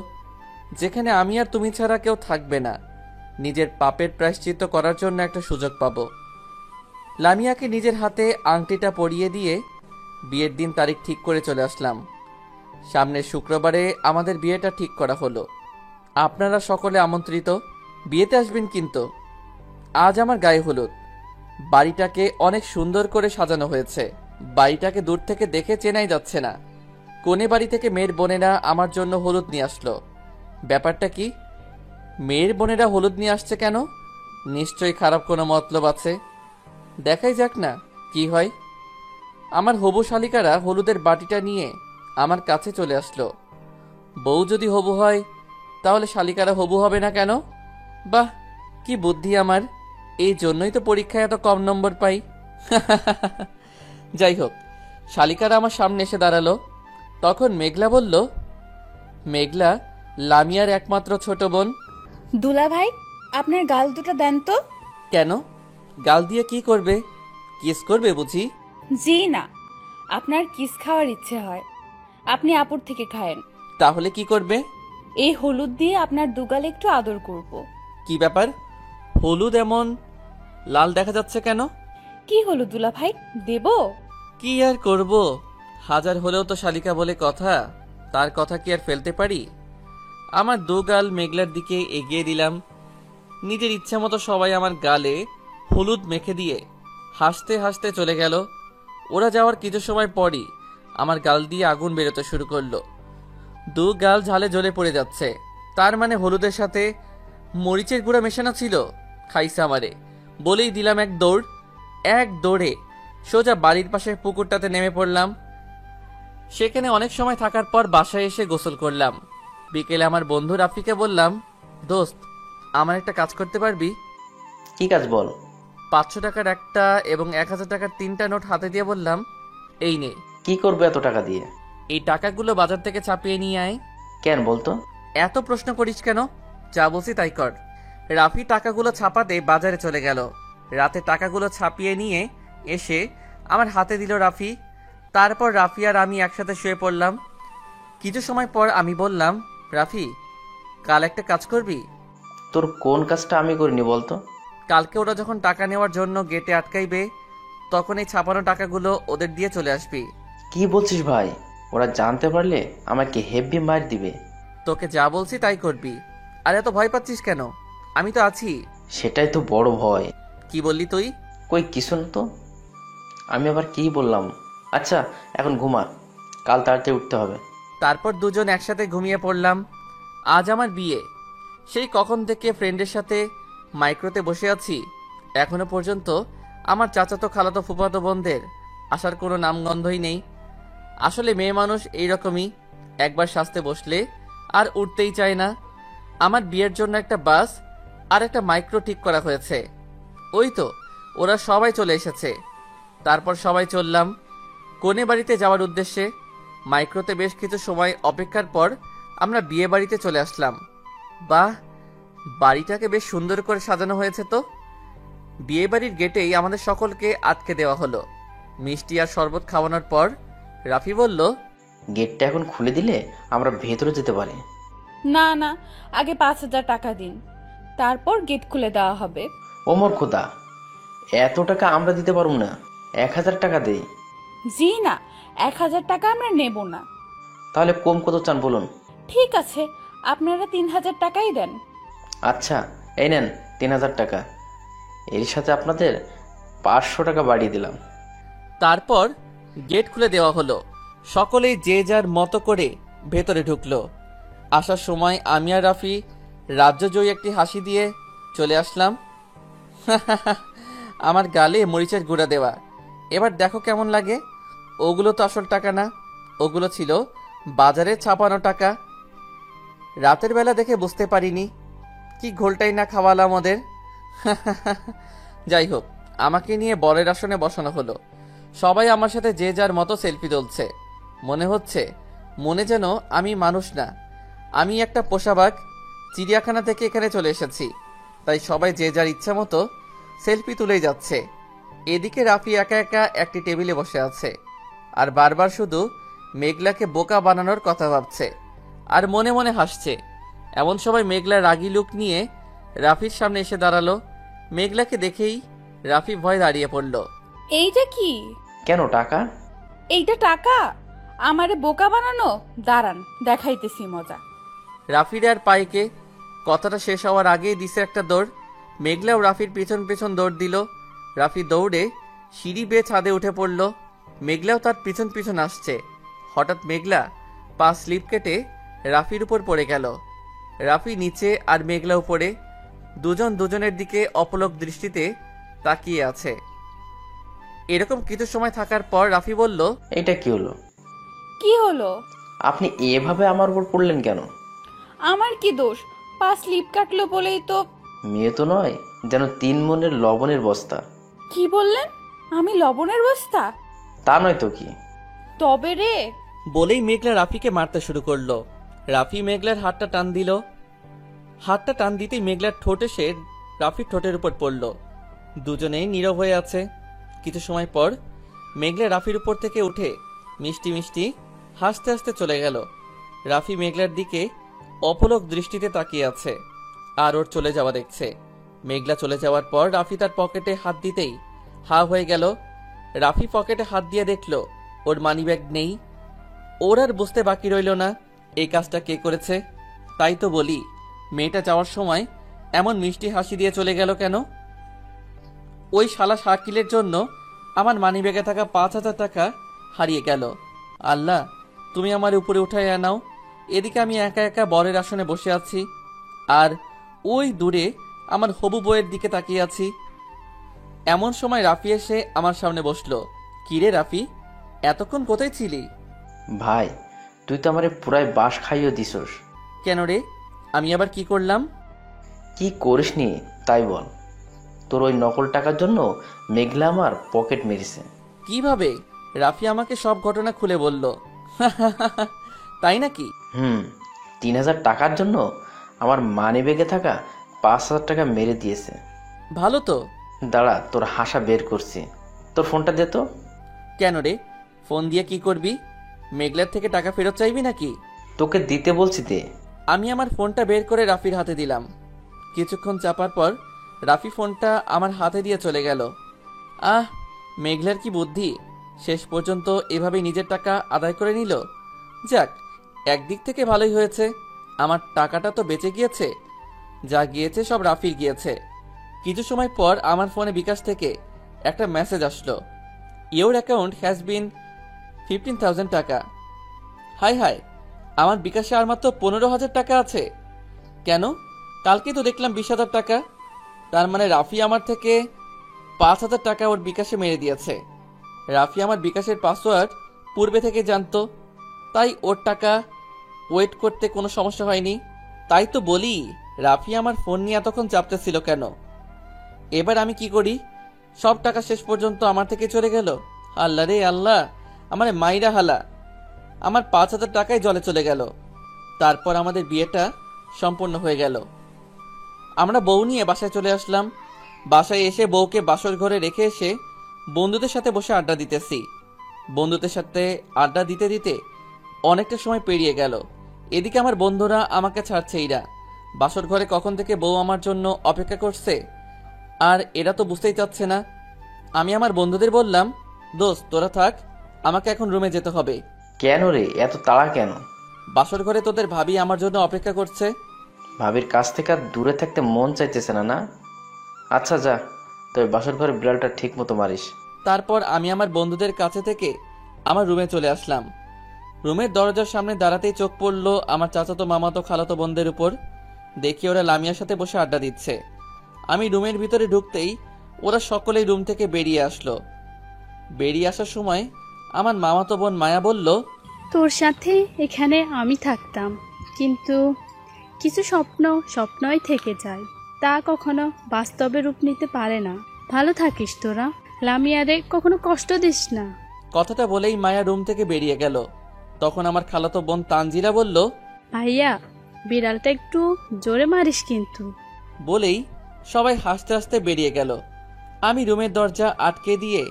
যেখানে আমি আর তুমি ছাড়া কেউ থাকবে না। নিজের পাপের প্রায়শ্চিত্ত করার জন্য একটা সুযোগ পাবো। লামিয়াকে নিজের হাতে আংটিটা পরিয়ে দিয়ে বিয়ের দিন তারিখ ঠিক করে চলে আসলাম। সামনের শুক্রবারে আমাদের বিয়েটা ঠিক করা হলো। আপনারা সকলে আমন্ত্রিত, বিয়েতে আসবেন কিন্তু। আজ আমার গায়ে হলুদ। বাড়িটাকে অনেক সুন্দর করে সাজানো হয়েছে। বাড়িটাকে দূর থেকে দেখে চেনাই যাচ্ছে না। কোনে বাড়ি থেকে মেয়ের বোনেরা আমার জন্য হলুদ নিয়ে আসলো। ব্যাপারটা কি? মেয়ের বোনেরা হলুদ নিয়ে আসছে কেন? নিশ্চয়ই খারাপ কোনো মতলব আছে। দেখাই যাক না কি হয়। আমার হবু শালিকারা হলুদের বাটিটা নিয়ে আমার কাছে চলে আসলো। বউ যদি হবু হয় তাহলে শালিকারা হবু হবে না কেন? বাহ, কি বুদ্ধি আমার! এই জন্যই তো পরীক্ষায় এত কম নম্বর পাই। যাই হোক, শালিকারা আমার সামনে এসে দাঁড়ালো। তখন মেঘলা বলল, মেঘলা লামিয়ার একমাত্র ছোট বোন। দুলা ভাই, আপনার গাল দুটো দেন তো। কেন? গাল দিয়ে কি করবে? কিস করবে বুঝি? জি না, আপনার কিস খাওয়ার ইচ্ছে হয়, আপনি আপুর থেকে খায়েন। তাহলে কি করবে? এই হলুদ দিয়ে আপনার দুগালে একটু আদর করব। কি ব্যাপার, হলুদ এমন লাল দেখা যাচ্ছে কেন? কি হলো দুলা ভাই, দেব? কি আর করব, হাজার হলেও তো শালিকা বলে কথা, তার কথা কি আর ফেলতে পারি? আমার দু গাল মেঘলার দিকে এগিয়ে দিলাম। নিজের ইচ্ছা মতো সবাই আমার গালে হলুদ মেখে দিয়ে হাসতে হাসতে চলে গেল। ওরা যাওয়ার কিছু সময় পরই আমার গাল দিয়ে আগুন বেরোতে শুরু করলো। দু গাল ঝালে জ্বলে পড়ে যাচ্ছে। তার মানে হলুদের সাথে মরিচের গুঁড়া মেশানো ছিল। খাইছে আমারে। বলেই দিলাম এক দৌড়ে সোজা বাড়ির পাশের পুকুরটাতে নেমে পড়লাম। সেখানে অনেক সময় থাকার পর বাসায় এসে গোসল করলাম। বিকেলে আমার বন্ধু রাফিকে বললাম, দোস্ত, আমার একটা কাজ করতে পারবি? কি কাজ বল? 500 টাকার একটা এবং 1000 টাকার 3টা নোট হাতে দিয়ে বললাম, এই নে। কি করবে এত টাকা দিয়ে? এই টাকাগুলো বাজার থেকে ছাপিয়ে নিয়ে আয়। কেন বলতো? এত প্রশ্ন করিস কেন? যা বলছি তাই কর। রাফি টাকাগুলো ছাপাতে বাজারে চলে গেল। রাতে টাকাগুলো ছাপিয়ে নিয়ে এসে আমার হাতে দিল রাফি। তারপর রাফি আর আমি একসাথে শুয়ে পড়লাম। কিছু সময় পর আমি বললাম, রাফি, কাল একটা কাজ করবি? তোর কোন কাজটা আমি করিনি বলতো? কালকে ওরা যখন টাকা নেওয়ার জন্য গেটে আটকাইবে, তখন এই ছাপানো টাকাগুলো ওদের দিয়ে চলে আসবি। কি বলছিস ভাই? ওরা জানতে পারলে আমাকে হেভি মার দিবে। তোকে যা বলছি তাই করবি। আর এত ভয় পাচ্ছিস কেন? আমি তো আছি। সেটাই তো বড় ভয়। কি বললি তুই? কই কিছু না তো। আমি আবার কি বললাম? আচ্ছা, এখন ঘুমা, কাল তাড়াতাড়ি উঠতে হবে। তারপর দুজন একসাথে ঘুমিয়ে পড়লাম। আজ আমার বিয়ে। সেই কখন থেকে ফ্রেন্ডের সাথে মাইক্রোতে বসে আছি, এখনো পর্যন্ত আমার চাচাতো খালাতো ফুফাতো বোনদের আসার কোনো নামগন্ধই নেই। আসলে মেয়ে মানুষ এইরকমই, একবার সাজতে বসলে আর উঠতেই চায় না। আমার বিয়ের জন্য একটা বাস আর একটা মাইক্রো ঠিক করা হয়েছে। ওই তো ওরা সবাই চলে এসেছে। তারপর সবাই চললাম কনে বাড়িতে যাওয়ার উদ্দেশ্যে। মাইক্রোতে বেশ কিছু সময় অপেক্ষার পর আমরা বিয়ে বাড়িতে চলে আসলাম। বাহ, বাড়িটাকে বেশ সুন্দর করে সাজানো হয়েছে তো। বিয়ে বাড়ির গেটেই আমাদের সকলকে আটকে দেওয়া হলো। মিষ্টি আর শরবত খাওয়ানোর পর রাফি বলল, গেটটা এখন খুলে দিলে আমরা ভেতরে যেতে পারি। না না, আগে 5000 টাকা দিন, তারপর গেট খুলে দেওয়া হবে। ওমর খোদা, এত টাকা আমরা দিতে পারবো না। 1000 টাকা দেই। জি না, 1000 টাকা আমরা নেব না। তাহলে কম কত চান বলুন? ঠিক আছে, আপনারা 3000 টাকাই দেন। আচ্ছা, এই নেন 3000 টাকা। এর সাথে আপনাদের 500 টাকা বাড়িয়ে দিলাম। তারপর গেট খুলে দেওয়া হলো। সকলেই যে যার মতো করে ভেতরে ঢুকলো। আসার সময় আমি আর রাফি রাজ্যজয়ী একটি হাসি দিয়ে চলে আসলাম। আমার গালে মরিচের গুঁড়া দেওয়া। এবার দেখো কেমন লাগে। ওগুলো তো আসল টাকা না, ওগুলো ছিল বাজারে ছাপানো টাকা। রাতের বেলা দেখে বুঝতে পারিনি কি ঘোলটাই না খাওয়ালাম ওদের। যাই হোক, আমাকে নিয়ে বরের আসনে বসানো হলো। সবাই আমার সাথে যে যার মতো সেলফি তুলছে। মনে হচ্ছে মনে যেন আমি মানুষ না, আমি একটা পোষা বাঘ চিড়িয়াখানা থেকে এখানে চলে এসেছি। তাই সবাই যে যার ইচ্ছা মতো সেলফি তুলেই যাচ্ছে। এদিকে রাফি একা একা একটি টেবিলে বসে আছে আর বারবার শুধু মেঘলাকে বোকা বানানোর কথা ভাবছে আর মনে মনে হাসছে। এমন সময় মেঘলা রাগী লুক নিয়ে রাফির সামনে এসে দাঁড়ালো। মেঘলাকে দেখেই রাফি ভয় দাঁড়িয়ে পড়ল। এইটা কি? কেন টাকা? এইটা টাকা? আমারে বোকা বানানো? দাঁড়ান, দেখাইতেছি মজা। রাফির আর পাইকে কথাটা শেষ হওয়ার আগেই দিছে একটা দৌড়। মেঘলাও রাফির পেছন পেছন দৌড় দিল। রাফি দৌড়ে সিঁড়ি বেয়ে ছাদে উঠে পড়ল। মেঘলাও তার পিছন পিছন আসছে। হঠাৎ মেঘলা পা স্লিপ কেটে রাফির উপর পড়ে গেল। রাফি নিচে আর মেঘলা উপরে, দুজন দুজনের দিকে অপলক দৃষ্টিতে তাকিয়ে আছে। এরকম কিছু সময় থাকার পর রাফি বলল, এটা কি হলো? কি হলো? আপনি এভাবে আমার উপর পড়লেন কেন? আমার কি দোষ? পা স্লিপ কাটলো বলেই তো। মেয়ে তো নয়, যেন 3 মনের লবণের বস্তা। কি বললেন? আমি লবণের বস্তা? তা নয় তো কি। তবে রে। বলেই মেঘলা রাফিকে মারতে শুরু করলো। রাফি মেঘলার হাতটা টান দিল। হাতটা টান দিতেই মেঘলার ঠোঁট এসে রাফির ঠোঁটের উপর পড়ল। দুজনেই নীরব হয়ে আছে। কিছু সময় পর মেঘলা রাফির উপর থেকে উঠে মিষ্টি মিষ্টি হাসতে হাসতে চলে গেল। রাফি মেঘলার দিকে অপলক দৃষ্টিতে তাকিয়ে আছে আর ওর চলে যাওয়া দেখছে। মেঘলা চলে যাওয়ার পর রাফি তার পকেটে হাত দিতেই হা হয়ে গেল। রাফি পকেটে হাত দিয়ে দেখলো ওর মানিব্যাগ নেই। ওর আর বুঝতে বাকি রইল না এই কাজটা কে করেছে। তাই তো বলি, মেয়েটা যাওয়ার সময় এমন মিষ্টি হাসি দিয়ে চলে গেল কেন? ওই শালা শাকিলের জন্য আমার মানিব্যাগে থাকা 5,000 টাকা হারিয়ে গেল। আল্লাহ, তুমি আমার উপরে উঠায় আনাও। এদিকে আমি একা একা বরের আসনে বসে আছি আর ওই দূরে আমার হবু বউয়ের দিকে তাকিয়ে আছি। এমন সময় রাফি এসে আমার সামনে বসলো। কিরে রাফি, এতক্ষণ কোথায় ছিলি? ভাই, তুই তো আমারে পুরাই বাঁশ খাইয়ে দিছস। কেন রে, আমি আবার কি করলাম? কি করিসনি তাই বল। তোর ওই নকল টাকার জন্য মেঘলা আমার পকেট মেরেছে। কিভাবে? রাফি আমাকে সব ঘটনা খুলে বলল। তাই নাকি? 3,000 টাকার জন্য আমার মানিব্যাগে থাকা 5,000 টাকা মেরে দিয়েছে। ভালো তো। দাঁড়া, তোর হাসা বের করছি। তোর ফোনটা দে তো। কেন রে, ফোন দিয়ে কি করবি? মেঘলার থেকে টাকা ফেরত চাইবি নাকি? তোকে দিতে বলছি দে। আমি আমার ফোনটা বের করে রাফির হাতে দিলাম। কিছুক্ষণ চাপার পর রাফি ফোনটা আমার হাতে দিয়ে চলে গেল। আহ, মেঘলার কি বুদ্ধি! শেষ পর্যন্ত এভাবে নিজের টাকা আদায় করে নিল। যাক, একদিক থেকে ভালোই হয়েছে, আমার টাকাটা তো বেঁচে গিয়েছে। যা গিয়েছে সব রাফির গিয়েছে। কিছু সময় পর আমার ফোনে বিকাশ থেকে একটা মেসেজ আসলো, ইওর অ্যাকাউন্ট হ্যাজ বিন 15,000 টাকা। হাই হাই, আমার বিকাশে আর মাত্র 15,000 টাকা আছে কেন? কালকে তো দেখলাম 20,000 টাকা। তার মানে রাফি আমার থেকে 5,000 টাকা ওর বিকাশে মেরে দিয়েছে। রাফি আমার বিকাশের পাসওয়ার্ড পূর্বে থেকে জানতো, তাই ওর টাকা ওয়েট করতে কোনো সমস্যা হয়নি। তাই তো বলি, রাফি আমার ফোন নিয়ে এতক্ষণ চাপতেছিল কেন? এবার আমি কি করি? সব টাকা শেষ পর্যন্ত আমার থেকে চলে গেল। আল্লাহ রে আল্লাহ, আমার মাইরা হালা, আমার 5,000 টাকাই জলে চলে গেল। তারপর আমাদের বিয়েটা সম্পূর্ণ হয়ে গেল। আমরা বউ নিয়ে বাসায় চলে আসলাম। বাসায় এসে বউকে বাসর ঘরে রেখে এসে বন্ধুদের সাথে বসে আড্ডা দিতেছি। বন্ধুদের সাথে আড্ডা দিতে দিতে অনেকটা সময় পেরিয়ে গেল। এদিকে আমার বন্ধুরা আমাকে ছাড়ছেই না। বাসর ঘরে কখন থেকে বউ আমার জন্য অপেক্ষা করছে আর এরা তো বুঝতেই চাচ্ছে না। আমি আমার বন্ধুদের বললাম, দোস্ত তোরা থাক, আমাকে এখন রুমে যেতে হবে। কেন রে, এত তাড়া কেন? বাসর ঘরে তোদের ভাবি আমার জন্য অপেক্ষা করছে। ভাবির কাছ থেকে আর দূরে থাকতে মন চাইতেছে না না? আচ্ছা যা, তবে বাসর ঘরে বিড়ালটা ঠিক মতো মারিস। তারপর আমি আমার বন্ধুদের কাছে থেকে আমার রুমে চলে আসলাম। রুমের দরজার সামনে দাঁড়াতেই চোখ পড়লো আমার চাচাতো মামাতো খালাতো বোনদের উপর। দেখি ওরা লামিয়ার সাথে বসে আড্ডা দিচ্ছে। আমি রুমের ভিতরে ঢুকতেই ওরা সকলেই রুম থেকে বেরিয়ে আসলো। বেরিয়ে আসার সময় আমার মামাতো বোন মায়া বলল, তোর সাথে এখানে আমি থাকতাম, কিন্তু কিছু স্বপ্ন স্বপ্নই থেকে যায়, তা কখনো বাস্তবে রূপ নিতে পারে না। ভালো থাকিস তোরা, লামিয়ারে কখনো কষ্ট দিস না। কথাটা বলেই মায়া রুম থেকে বেরিয়ে গেল। তখন আমার খালাতো বোন তানজিলা বলল, ভাইয়া, বিড়ালটা একটু জোরে মারিস কিন্তু। বলেই সবাই হাসতে হাসতে বেরিয়ে গেল। আমি রুমের দরজা আটকে দিয়ে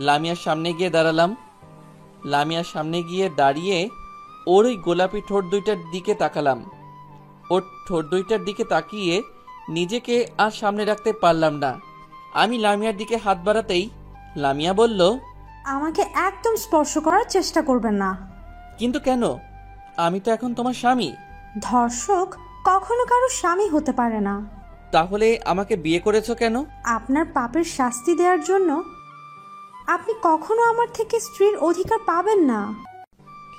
লামিয়ার সামনে গিয়ে দাঁড়ালাম। লামিয়ার সামনে গিয়ে দাঁড়িয়ে ওর ওই গোলাপি ঠোঁট দুইটার দিকে তাকালাম। ওর ঠোঁট দুইটার দিকে তাকিয়ে নিজেকে আর সামনে রাখতে পারলাম না। আমি লামিয়ার দিকে হাত বাড়াতেই লামিয়া বলল, আমাকে একদম স্পর্শ করার চেষ্টা করবেন না। কিন্তু কেন? আমি তো এখন তোমার স্বামী। ধর্ষক কখনো কারো স্বামী হতে পারে না। তাহলে আমাকে বিয়ে করেছো কেন? আপনার পাপের শাস্তি দেওয়ার জন্য। আপনি কখনো আমার থেকে স্ত্রীর অধিকার পাবেন না।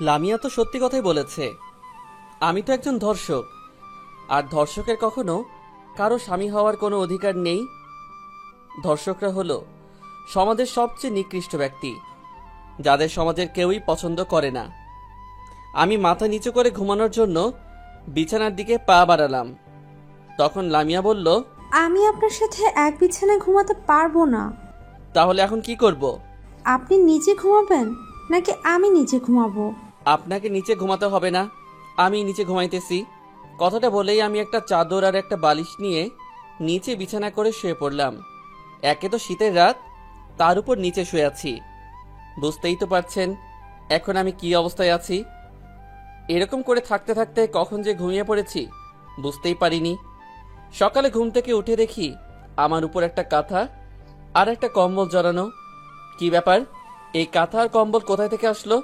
লামিয়া তো সত্যি কথাই বলেছে। আমি তো একজন ধর্ষক, আর ধর্ষকের কখনো কারো স্বামী হওয়ার কোনো অধিকার নেই। ধর্ষকরা হলো সমাজের সবচেয়ে নিকৃষ্ট ব্যক্তি, যাদের সমাজের কেউই পছন্দ করে না। আমি মাথা নিচু করে ঘুমানোর জন্য বিছানার দিকে পা বাড়ালাম। তখন লামিয়া বলল, আমি আপনার সাথে এক বিছানায় ঘুমাতে পারবো না। তাহলে এখন কি করব? আপনি নিচে ঘুমাবেন নাকি আমি নিচে ঘুমাবো? আপনাকে নিচে ঘুমাতে হবে না, আমি নিচে ঘুমাইতেছি। কথাটা বলেই আমি একটা চাদর আর একটা বালিশ নিয়ে নিচে বিছানা করে শুয়ে পড়লাম। একে তো শীতের রাত, তার উপর নিচে শুয়ে আছি। বুঝতেই তো পারছেন এখন আমি কি অবস্থায় আছি। এরকম করে থাকতে থাকতে কখন যে ঘুমিয়ে পড়েছি বুঝতেই পারিনি। সকালে ঘুম থেকে উঠে দেখি আমার উপর একটা কাঁথা আর একটা কম্বল জড়ানো। কি ব্যাপার, এই কাঁথা আর কম্বল কোথায় থেকে আসলো?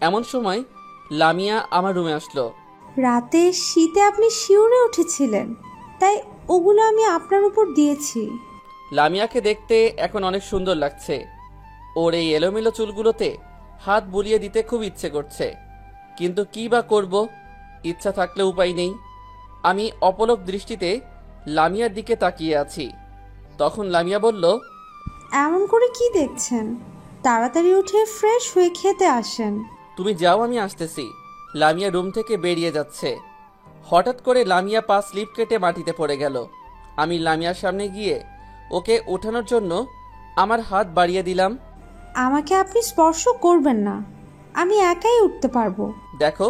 এমন সময় লামিয়া আমার রুমে আসলো। রাতে শীতে আপনি শিউরে উঠেছিলেন, তাই ওগুলো আমি আপনার উপর দিয়েছি। লামিয়াকে দেখতে এখন অনেক সুন্দর লাগছে। ওর এই এলোমেলো চুলগুলোতে হাত বুলিয়ে দিতে খুব ইচ্ছে করছে, কিন্তু কি বা করব, ইচ্ছা থাকলে উপায় নেই। আমি অপলক দৃষ্টিতে লামিয়ার দিকে তাকিয়ে আছি। তখন লামিয়া বলল, এমন করে কি দেখছেন? তাড়াতাড়ি উঠে ফ্রেশ হয়ে খেতে আসেন। তুমি যাও, আমি আসতেছি। লামিয়া রুম থেকে বেরিয়ে যাচ্ছে। হঠাৎ করে লামিয়া পা স্লিপ কেটে মাটিতে পড়ে গেল। আমি লামিয়ার সামনে গিয়ে ওকে ওঠানোর জন্য আমার হাত বাড়িয়ে দিলাম। আমাকে আপনি স্পর্শ করবেন না, আমি একাই উঠতে পারবো। দেখো,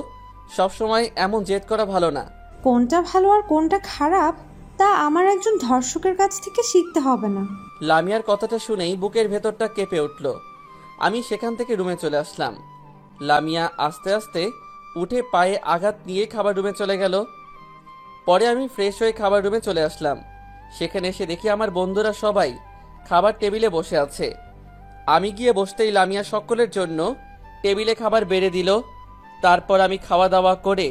সবসময় এমন জেদ করা ভালো না। কোনটা ভালো আর কোনটা খারাপ তা আমার একজন ধর্ষকের কাছ থেকে শিখতে হবে না। লামিয়ার কথাটা শুনেই বুকের ভেতরটা কেঁপে উঠল। আমি সেখান থেকে রুমে চলে আসলাম। লামিয়া আস্তে আস্তে উঠে পায়ে আঘাত নিয়ে খাবার রুমে চলে গেল। পরে আমি ফ্রেশ হয়ে খাবার রুমে চলে আসলাম। সেখানে এসে দেখি আমার বন্ধুরা সবাই খাবার টেবিলে বসে আছে। আমি গিয়ে বসতেই লামিয়া সকলের জন্য টেবিলে খাবার বেড়ে দিল। তারপর আমি খাওয়া দাওয়া করে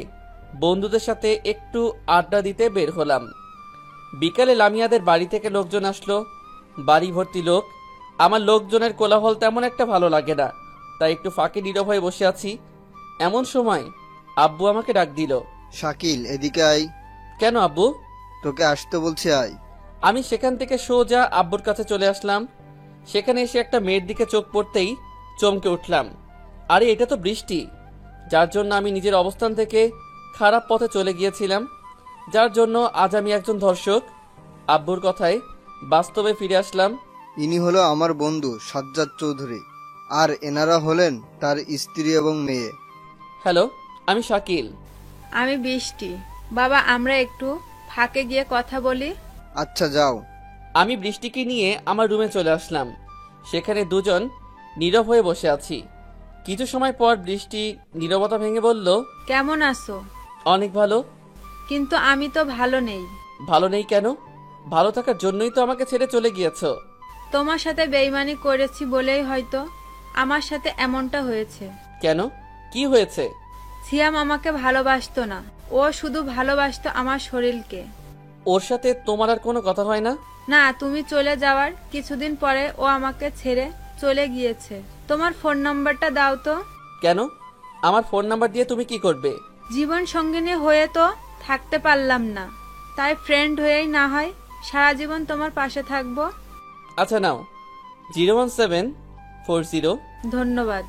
বন্ধুদের সাথে একটু আড্ডা দিতে বের হলাম। বিকালে লামিয়াদের বাড়ি থেকে লোকজন আসলো। বাড়ি ভর্তি লোক। আমার লোকজনের কোলাহল তেমন একটা ভালো লাগে না, তাই একটু ফাঁকে নীরব হয়ে বসে আছি। এমন সময় আব্বু আমাকে ডাক দিল। শাকিল, এদিকে আয়। কেন আব্বু? তোকে আসতে বলছে, আয়। আমি সেখান থেকে সোজা আব্বুর কাছে চলে আসলাম। সেখানে এসে একটা মেয়ের দিকে চোখ পড়তেই চমকে উঠলাম। আরে এটা তো বৃষ্টি, যার জন্য আমি নিজের অবস্থান থেকে খারাপ পথে চলে গিয়েছিলাম, যার জন্য আজ আমি একজন ধর্ষক। আব্বুর কথায় বাস্তবে ফিরে আসলাম। ইনি হলো আমার বন্ধু সাজ্জাদ চৌধুরী, আর এনারা হলেন তার স্ত্রী এবং মেয়ে। হ্যালো, আমি শাকিল। আমি বৃষ্টি। বাবা, আমরা একটু ফাঁকে গিয়ে কথা বলি। আচ্ছা, যাও। আমি বৃষ্টিকে নিয়ে আমার রুমে চলে আসলাম। সেখানে দুজন নীরব হয়ে বসে আছি। কিছু সময় পর বৃষ্টি নীরবতা ভেঙে বলল, কেমন আছো? অনেক ভালো। কিন্তু আমি তো ভালো নেই। ভালো নেই কেন? ভালো থাকার জন্যই তো আমাকে ছেড়ে চলে গিয়েছো। তোমার সাথে বেইমানি করেছি বলেই হয়তো আমার সাথে এমনটা হয়েছে। কেন, কি হয়েছে? সিয়াম আমাকে ভালোবাসতো না, ও শুধু ভালোবাসতো আমার শরীরকে। ওর সাথে তোমার আর কোনো কথা হয় না? না, তুমি চলে যাওয়ার কিছুদিন পরে ও আমাকে ছেড়ে চলে গিয়েছে। তোমার ফোন নাম্বারটা দাও তো। কেন? আমার ফোন নাম্বার দিয়ে তুমি কি করবে? জীবন সঙ্গিনী হয়ে তো থাকতে পারলাম না, তাই ফ্রেন্ড হয়েই না হয় সারা জীবন তোমার পাশে থাকবো। আচ্ছা নাও, 01740। ধন্যবাদ।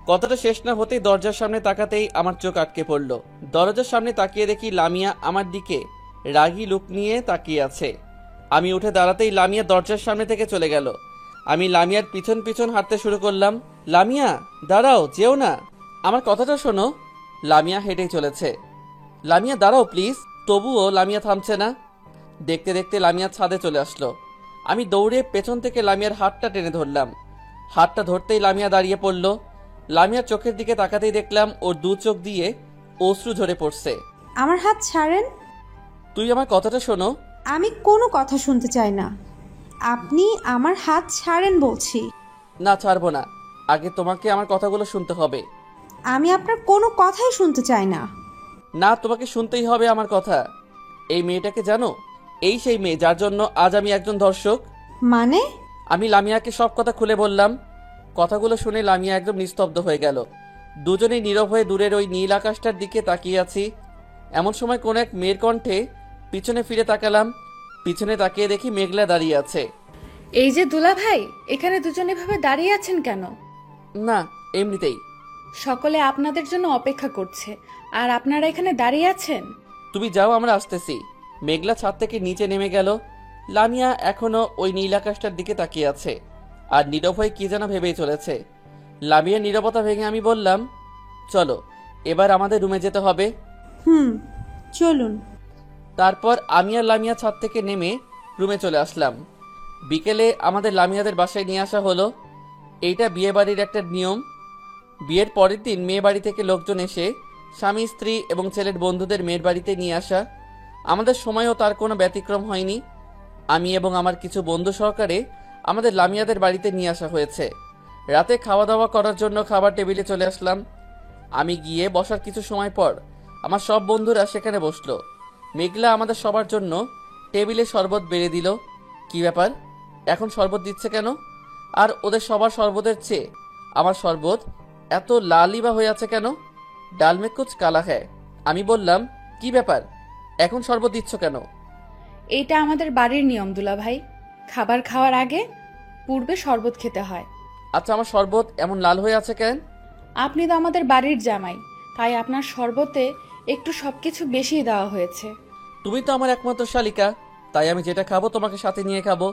কথাটা শেষ না হতেই দরজার সামনে তাকাতেই আমার চোখ আটকে পড়ল। দরজার সামনে তাকিয়ে দেখি লামিয়া আমার দিকে রাগী লুক নিয়ে তাকিয়ে আছে। আমি উঠে দাঁড়াতেই লামিয়া দরজার সামনে থেকে চলে গেল। আমি লামিয়ার পিছন পিছন হাঁটতে শুরু করলাম। লামিয়া, দাঁড়াও, যেও না, আমার কথাটা শোনো। লামিয়া হেঁটেই চলেছে। লামিয়া, দাঁড়াও প্লিজ। তবুও লামিয়া থামছে না। দেখতে দেখতে লামিয়া ছাদে চলে আসলো। আমি দৌড়ে পেছন থেকে লামিয়ার হাতটা টেনে ধরলাম। হাতটা ধরতেই লামিয়া দাঁড়িয়ে পড়ল। লামিয়ার চোখের দিকে তাকাতেই দেখলাম ওর দু চোখ দিয়ে অশ্রু ঝরে পড়ছে। আমার হাত ছাড়েন। তুই আমার কথাটা শোনো। আমি কোনো কথা শুনতে চাই না, আপনি আমার হাত ছাড়েন বলছি। না, ছাড়বো না। আগে তোমাকে আমার কথাগুলো শুনতে হবে। আমি আপনার কোনো কথাই শুনতে চাই না। না, তোমাকে শুনতেই হবে আমার কথা। এই মেয়েটাকে জানো? এই সেই মেয়ে যার জন্য আজ আমি একজন ধর্ষক। মানে? আমি লামিয়াকে সব কথা খুলে বললাম। কথাগুলো শুনে লামিয়া একদম নিস্তব্ধ হয়ে গেল। দুজনেই নীরব হয়ে দূরের ওই নীল আকাশটার দিকে তাকিয়ে আছি। এমন সময় কোন এক মেয়ের কণ্ঠে পিছনে ফিরে তাকালাম। পিছনে তাকিয়ে দেখি মেঘলা দাঁড়িয়ে আছে। এই যে দুলা ভাই, এখানে দুজনে ভাবে দাঁড়িয়ে আছেন কেন? না, এমনিতেই। সকলে আপনাদের জন্য অপেক্ষা করছে আর আপনারা এখানে দাঁড়িয়ে আছেন। তুমি যাও, আমরা আসতেছি। মেঘলা ছাদ থেকে নিচে নেমে গেল। লামিয়া এখনো ওই নীল আকাশটার দিকে তাকিয়ে আছে আর নীরব হয়ে কি যেন ভেবেই চলেছে। লামিয়ার নীরবতা ভেঙে আমি বললাম, চলো এবার আমাদের রুমে যেতে হবে। চলুন। তারপর আমি আর লামিয়া ছাদ থেকে নেমে রুমে চলে আসলাম। বিকেলে আমাদের লামিয়াদের বাসায় নিয়ে আসা হলো। এইটা বিয়ে বাড়ির একটা নিয়ম। বিয়ের পরের দিন মেয়ে বাড়ি থেকে লোকজন এসে স্বামী স্ত্রী এবং ছেলের বন্ধুদের মেয়ের বাড়িতে নিয়ে আসা। আমাদের সময়ও তার কোনো ব্যতিক্রম হয়নি। আমি এবং আমার কিছু বন্ধু সহকারে আমাদের লামিয়াদের বাড়িতে নিয়ে আসা হয়েছে। রাতে খাওয়া দাওয়া করার জন্য খাবার টেবিলে চলে আসলাম। আমি গিয়ে বসার কিছু সময় পর আমার সব বন্ধুরা সেখানে বসলো। মেঘলা আমাদের সবার জন্য টেবিলে শরবত বেড়ে দিল। কি ব্যাপার, এখন শরবত দিচ্ছে কেন? আর ওদের সবার শরবতের চেয়ে আমার শরবত এত লালই বা হয়ে আছে কেন? ডাল মে কুছ কালা হ্যায়। আমি বললাম, কি ব্যাপার, এখন শরবত দিচ্ছ কেন? এইটা আমাদের বাড়ির নিয়ম দুলা ভাই। খাবার খাওয়ার আগে পূর্বে শরবত খেতে হয়। আচ্ছা, আমার শরবত এমন লাল হয়ে আছে কেন? আপনি তো আমাদের বাড়ির জামাই, তাই আপনার শরবতে একটু সবকিছু বেশি দেওয়া হয়েছে। তুমি তো আমার একমাত্র শালিকা, তাই আমি যেটা খাবো তোমাকে সাথে নিয়ে খাবো।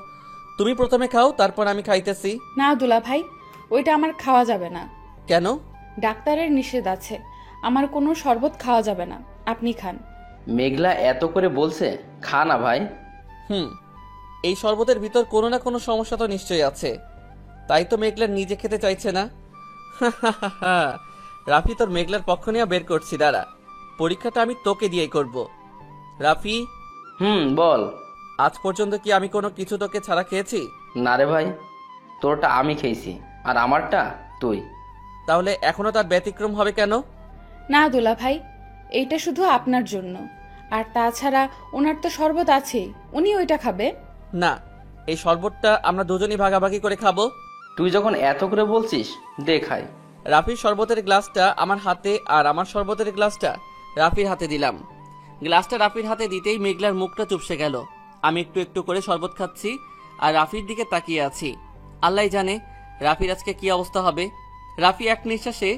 তুমি প্রথমে খাও, তারপর আমি খাইতেছি। না দুলা ভাই, ওইটা আমার খাওয়া যাবে না। কেন? ডাক্তারের নিষেধ আছে, আমার কোনো শরবত খাওয়া যাবে না। আপনি খান। মেঘলা এত করে বলছে, খা না ভাই। এই শরবতের ভিতর কোনো না কোনো সমস্যা তো নিশ্চয়ই আছে, তাই তো মেঘলা নিজে খেতে চাইছে না। রাফি, তোর মেঘলার পক্ষ নিয়ে বের করছি, দাঁড়া। পরীক্ষাটা আমি তোকে দিয়েই করব। রাফি। বল। আজ পর্যন্ত কি আমি কোনো কিছু তোকে ছাড়া খেয়েছি? না রে ভাই, তোরটা আমি খেয়েছি আর আমারটা তুই। তাহলে এখনো তার ব্যতিক্রম হবে কেন? না দুলা ভাই, এইটা শুধু আপনার জন্য, আর তাছাড়া ওনার তো শরবত আছেই, উনি ওইটা খাবে না। এই শরবতটা আমরা দুজনই ভাগাভাগি করে খাবো। তুই যখন এত করে বলছিস, দেখাই। রাফির শরবতের গ্লাসটা আমার হাতে আর আমার শরবতের গ্লাসটা রাফির হাতে দিলাম। গ্লাসটা রাফির হাতে দিতেই মেঘলার মুখটা চুপসে গেল। আমি একটু একটু করে শরবত খাচ্ছি আর রাফির দিকে তাকিয়ে আছি। আল্লাহ জানে রাফির আজকে কি অবস্থা হবে। রাফি এক নিঃশ্বাসে